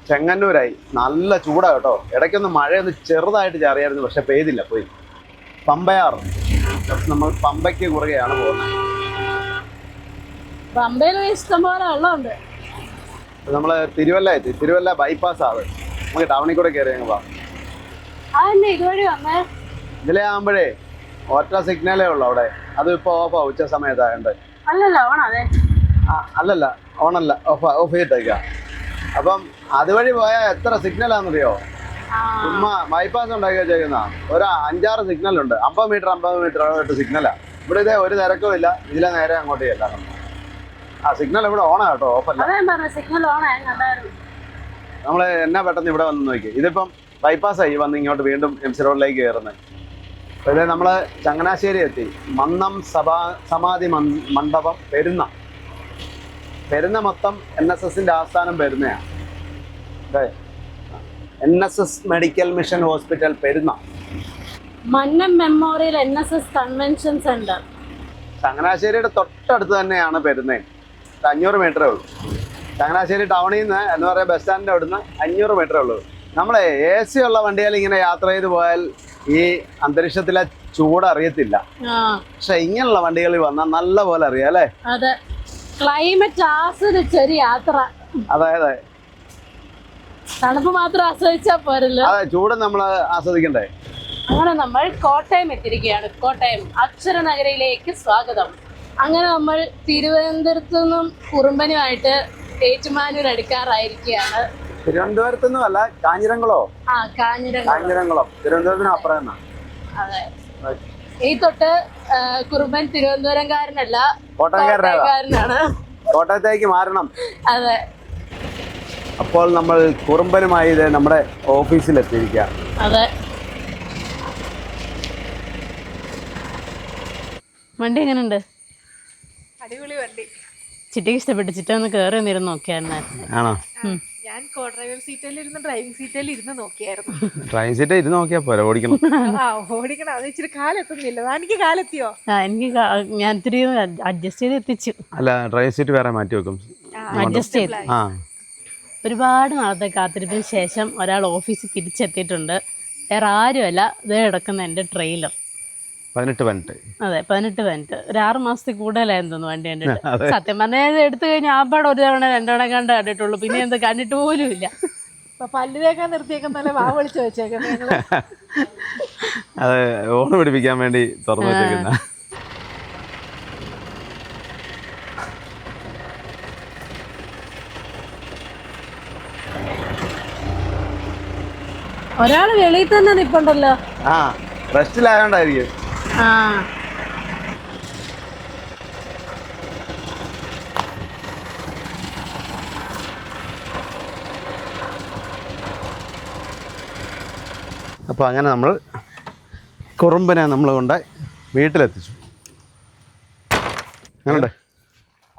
Speaker 2: ചെങ്ങന്നൂരായി. നല്ല ചൂടാ കേട്ടോ. ഇടയ്ക്കൊന്ന് മഴയൊന്ന് ചെറുതായിട്ട് ചാറിയായിരുന്നു, പക്ഷെ പെയ്തില്ല, പോയി. പമ്പയാറ്. നമ്മൾ പമ്പയ്ക്ക് കുറുകെയാണ് പോകുന്നത്.
Speaker 1: പമ്പയിൽ ഇഷ്ടം പോലെ വെള്ളമുണ്ട്.
Speaker 2: നമ്മള് തിരുവല്ല എത്തി. തിരുവല്ല ബൈപ്പാസ് ആണ്. നമുക്ക് ടൗണിൽ കൂടെ കയറി അങ്ങ് പോവാം.
Speaker 1: ഇതുവഴി വന്നേ.
Speaker 2: ഇതിലെ ആകുമ്പോഴേ ഒറ്റ സിഗ്നലേ ഉള്ളു അവിടെ. അത് ഇപ്പൊ ഓഫാ, ഉച്ച സമയത്തായോണ്ട്. അല്ലല്ല, ഓണല്ല, ഓഫ് ചെയ്തിട്ടേക്ക. അപ്പം അതുവഴി പോയാൽ എത്ര സിഗ്നലാണെന്നറിയോ? ചുമ്മാ ബൈപ്പാസ് ഉണ്ടാക്കി വെച്ചേക്കുന്ന ഒരു 5-6 സിഗ്നലുണ്ട്. 50 മീറ്റർ 8 സിഗ്നലാ. ഇവിടെ ഇതേ ഒരു തിരക്കും ഇല്ല. ഇതിലെ നേരെ അങ്ങോട്ട് ചെല്ലാം. ആ സിഗ്നൽ ഇവിടെ ഓണാ കേട്ടോ, ഓഫല്ല. നമ്മള് എന്നാ പെട്ടെന്ന് ഇവിടെ വന്ന് നോക്കി. ഇതിപ്പം ബൈപ്പാസായി വന്ന് ഇങ്ങോട്ട് വീണ്ടും MC റോഡിലേക്ക് കയറുന്നത്. അപ്പോൾ ഇത് നമ്മള് ചങ്ങനാശ്ശേരി എത്തി. മന്നം സമാധി മണ്ഡപം പെരുന്ന മൊത്തം NSSന്റെ ആസ്ഥാനം പെരുന്നയാണ്. NSS medical mission hospital Perunna.
Speaker 1: Mannam memorial NSS convention centre.
Speaker 2: ചങ്ങനാശ്ശേരിയുടെ തൊട്ടടുത്ത് തന്നെയാണ് പെരുന്നേ. 500 മീറ്ററേ ഉള്ളൂ. ചങ്ങനാശ്ശേരി ടൗണിൽ നിന്ന് എന്ന് പറയുന്ന ബസ് സ്റ്റാൻഡിൻ്റെ അവിടുന്ന് 500 മീറ്ററേ ഉള്ളൂ. നമ്മളെ AC ഉള്ള വണ്ടിയിൽ ഇങ്ങനെ യാത്ര ചെയ്ത് പോയാൽ ഈ അന്തരീക്ഷത്തിലെ ചൂട് അറിയത്തില്ല. പക്ഷെ ഇങ്ങനെയുള്ള വണ്ടികളിൽ വന്നാൽ നല്ല പോലെ അറിയാം അല്ലേ?
Speaker 1: അതെ, ക്ലൈമറ്റ് ആസ്വദിച്ചൊരു യാത്ര.
Speaker 2: അതായത്
Speaker 1: തണുപ്പ് മാത്രം ആസ്വദിച്ചാൽ പോരല്ലോ,
Speaker 2: അതെ, ചൂട് നമ്മൾ ആസ്വദിക്കണ്ടേ.
Speaker 1: അങ്ങനെ നമ്മൾ കോട്ടയം എത്തിയിരിക്കുകയാണ്. കോട്ടയം അക്ഷരനഗരിയിലേക്ക് സ്വാഗതം. അങ്ങനെ നമ്മൾ തിരുവനന്തപുരത്തു നിന്നും കുറുമ്പനുമായിട്ട് ഏറ്റുമാനൂർ അടുക്കാറായിരിക്കുകയാണ്.
Speaker 2: തിരുവനന്തപുരത്തു നിന്നുമല്ല, കാഞ്ഞിരംകുളോ? കാഞ്ഞിരംകുളം തിരുവനന്തപുരത്തിന് അപ്പുറം എന്നാ.
Speaker 1: അതെ, ഈ തൊട്ട് കുറുമ്പൻ തിരുവനന്തപുരംകാരനല്ല,
Speaker 2: കോട്ടയംകാരനാണ്. കോട്ടയത്തേക്ക് മാറണം.
Speaker 1: അതെ,
Speaker 2: അപ്പോൾ നമ്മൾ കുറുമ്പനുമായി ഇത് നമ്മുടെ ഓഫീസിലെത്തിയിരിക്കുക.
Speaker 1: അതെ. വണ്ടി എങ്ങനെയുണ്ട്?
Speaker 5: അടിപൊളി വണ്ടി.
Speaker 1: ചിറ്റയ്ക്ക് ഇഷ്ടപ്പെട്ടു. ചിറ്റ ഒന്ന് കയറി വന്നിരുന്ന് നോക്കിയായിരുന്നു.
Speaker 2: ആണോ?
Speaker 5: ഞാൻ കോ ഡ്രൈവർ സീറ്റിലിരുന്ന് ഡ്രൈവിംഗ് സീറ്റിൽ ഇരുന്ന് നോക്കിയായിരുന്നു.
Speaker 2: ഡ്രൈവിംഗ് സീറ്റ് ഇരുന്ന് നോക്കിയാ പോരാ, ഓടിക്കണം.
Speaker 5: ഓടിക്കണം, അത് ഇച്ചിരി കാലെത്തുന്നില്ല. എനിക്ക് കാലെത്തിയോ?
Speaker 1: ഞാൻ ഇത്തിരി അഡ്ജസ്റ്റ് ചെയ്ത് എത്തിച്ചു.
Speaker 2: അല്ല, ഡ്രൈവിംഗ് സീറ്റ് വേറെ മാറ്റി വെക്കും.
Speaker 1: അഡ്ജസ്റ്റ് ചെയ്ത്. ഒരുപാട് നാളത്തെ കാത്തിരിപ്പിന് ശേഷം ഒരാൾ ഓഫീസിൽ തിരിച്ചെത്തിയിട്ടുണ്ട്. വേറെ ആരുമല്ല, ഇതേ കിടക്കുന്ന എൻ്റെ ട്രെയിലർ.
Speaker 2: 18.
Speaker 1: അതെ, 18 മിനിറ്റ്. ഒരു 6 മാസത്തിൽ കൂടുതലായിരുന്നു തോന്നുന്നു വണ്ടി കണ്ടിട്ട്. സത്യം പറഞ്ഞാൽ എടുത്തു കഴിഞ്ഞാൽ ആ പാടെ 1 തവണ 2 തവണ കണ്ട് കണ്ടിട്ടുള്ളൂ. പിന്നെ എന്താ കണ്ടിട്ട് പോലും ഇല്ല.
Speaker 5: പല്ല് തേക്കാൻ നിർത്തിയേക്കാൻ നല്ല വാ വിളിച്ചു വെച്ചേക്കുന്നത്.
Speaker 2: അതെ, ഓണ് പിടിപ്പിക്കാൻ വേണ്ടി തുറന്നു വെച്ചേക്കുന്ന.
Speaker 1: ഒരാള് വെളിയിൽ തന്നെ നിപ്പുണ്ടല്ലോ.
Speaker 2: റെസ്റ്റിലായോണ്ടായിരിക്കും. അപ്പോൾ അങ്ങനെ നമ്മൾ കുറുമ്പനെ നമ്മൾ കൊണ്ട് വീട്ടിലെത്തിച്ചു. അങ്ങനെയുണ്ട്?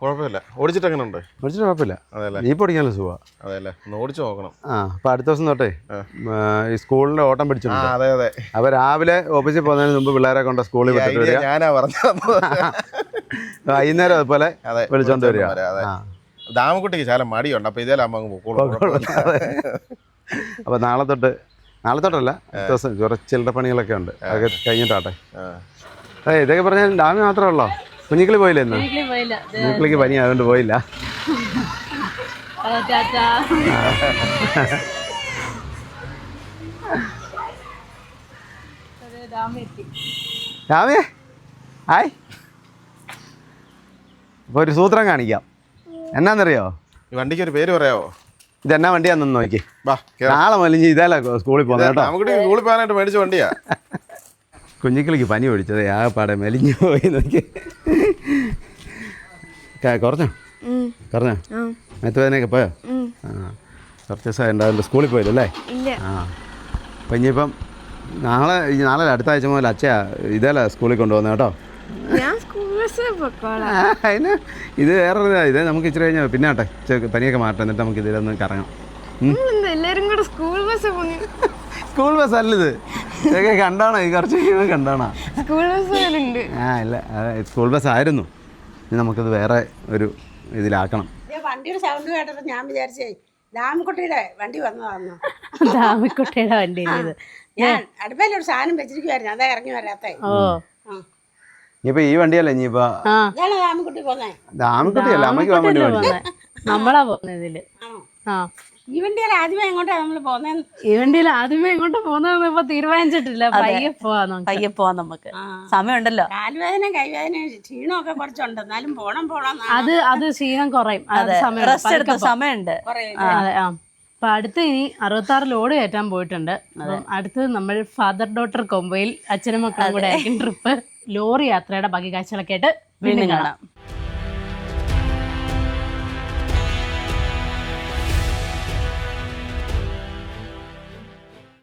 Speaker 3: കുഴപ്പമില്ല. ഓടിച്ചിട്ട് എങ്ങനെ ഉണ്ട്?
Speaker 2: ഓടിച്ചിട്ട് കുഴപ്പമില്ല.
Speaker 3: അതെല്ലേ?
Speaker 2: ജീപ്പ് ഓടിക്കാനുള്ള സുഖമാണ്.
Speaker 3: അതെല്ലേ? ഒന്ന് ഓടിച്ചു നോക്കണം.
Speaker 2: അപ്പോൾ അടുത്ത ദിവസം തൊട്ടേ ഈ സ്കൂളിൻ്റെ ഓട്ടം പിടിച്ചിട്ടുണ്ട്.
Speaker 3: അതെ അതെ.
Speaker 2: അപ്പോൾ രാവിലെ ഓഫീസിൽ പോകുന്നതിന് മുമ്പ് പിള്ളേരെ കൊണ്ട് സ്കൂളിൽ വിട്ടിട്ട് വരിക.
Speaker 3: ഞാനാ പറഞ്ഞത്.
Speaker 2: വൈകുന്നേരം അതുപോലെ വിളിച്ചോണ്ട് വരിക.
Speaker 3: ദാമക്കുട്ടിക്ക് ശാലം മടിയുണ്ട്. അപ്പോൾ ഇതേലാകുമ്പോൾ അങ്ങ് പൊക്കോളൂ.
Speaker 2: അപ്പോൾ നാളെ തൊട്ടല്ല, ദിവസം കുറച്ച് ചില്ലറ പണികളൊക്കെ ഉണ്ട്. അതൊക്കെ കഴിഞ്ഞിട്ടാട്ടെ. അതെ, ഇതൊക്കെ പറഞ്ഞാൽ ഡാമി മാത്രമേ ഉള്ളോ? കുഞ്ഞിക്കിളി പോയില്ലേ ഇന്ന്? കുഞ്ഞിക്കിളിക്ക് പനി അതുകൊണ്ട് പോയില്ല. ഡാമിയേ ഹായ്. അപ്പോൾ ഒരു സൂത്രം കാണിക്കാം. എന്നാന്നറിയോ?
Speaker 3: ഈ വണ്ടിക്ക് ഒരു പേര് പറയാമോ?
Speaker 2: ഇതെന്നാ വണ്ടിയാണെന്ന് നോക്കി.
Speaker 3: വാ,
Speaker 2: നാളെ വലിഞ്ഞ് ഇതല്ല സ്കൂളിൽ പോകുന്നത് കേട്ടോ.
Speaker 3: നമുക്ക് സ്കൂളിൽ പോകാനായിട്ട് മേടിച്ച വണ്ടിയാ.
Speaker 2: കുഞ്ഞിക്കിളിക്ക് പനി പിടിച്ചത് ആകെപ്പാടെ മെലിഞ്ഞു പോയി നോക്കി. കുറഞ്ഞോ? മേത്തുവേദനയൊക്കെ പോയോ? കുറച്ച് ദിവസം ഉണ്ടാവില്ല, സ്കൂളിൽ പോയില്ലല്ലേ? അപ്പം ഇനിയിപ്പം നാളെ അടുത്ത ആഴ്ച മുതൽ അച്ഛ ഇതല്ല സ്കൂളിൽ കൊണ്ടുപോകുന്നത് കേട്ടോ. അതിന് ഇത് വേറെ ഇത് നമുക്ക് ഇച്ചിരി കഴിഞ്ഞാൽ പിന്നെ ആട്ടെ പനിയൊക്കെ മാറ്റാം. എന്നിട്ട് നമുക്ക് ഇതിലൊന്ന് കറങ്ങാം. സ്കൂൾ ബസ് അല്ലത്, ഇതൊക്കെ കണ്ടാണോ? ഈ കുറച്ച് കണ്ടാണോ? ഇല്ല, സ്കൂൾ ബസ് ആയിരുന്നു. ഇനി നമുക്കത് വേറെ ഒരു ഇതിലാക്കണം.
Speaker 6: വണ്ടിയുടെ സൗണ്ട് കേട്ടപ്പോൾ ഞാൻ വിചാരിച്ചേ ദാമിക്കുട്ടിയുടെ വണ്ടി വന്നതാണെന്നോ.
Speaker 1: ദാമിക്കുട്ടിയുടെ വണ്ടി
Speaker 6: ഞാൻ അടുപ്പയിലൊരു സാധനം വെച്ചിരിക്കുവായിരുന്നു, അതാ ഇറങ്ങി വരാത്തെ.
Speaker 2: ഇനിയിപ്പോ ഈ വണ്ടിയല്ലേ ഇനിയിപ്പോ
Speaker 6: ദാമിക്കുട്ടി പോന്നേ?
Speaker 2: ദാമിക്കുട്ടിയല്ല, അമ്മയ്ക്ക് പോകാൻ വേണ്ടി വണ്ടി.
Speaker 1: നമ്മളാ പോകുന്നത് ഇതില്.
Speaker 6: ഈ വണ്ടിയിൽ ആദ്യമേ എങ്ങോട്ടാ നമ്മൾ പോകുന്നത്?
Speaker 1: ഈ വണ്ടിയിൽ ആദ്യമേ എങ്ങോട്ട് പോകുന്നത് ഇപ്പൊ തീരുമാനിച്ചിട്ടില്ല. പയ്യെ
Speaker 4: പോവാൻ നമുക്ക് സമയമുണ്ടല്ലോ.
Speaker 6: കാലുവേദന കൈവേദന ക്ഷീണമൊക്കെ കുറച്ചുണ്ട്, എന്നാലും പോണം.
Speaker 1: അത് ക്ഷീണം കുറയും.
Speaker 4: റെസ്റ്റ് എടുത്ത സമയമുണ്ട്.
Speaker 1: അപ്പൊ അടുത്ത് ഇനി 66 ലോഡ് കയറ്റാൻ പോയിട്ടുണ്ട്. അപ്പം അടുത്ത് നമ്മൾ ഫാദർ ഡോട്ടർ കൊമ്പയിൽ അച്ഛനും മക്കളും കൂടെ ആയിരിക്കും ട്രിപ്പ്. ലോറി യാത്രയുടെ ബാക്കി കാഴ്ചകളൊക്കെ ആയിട്ട് വീണ്ടും കാണാം.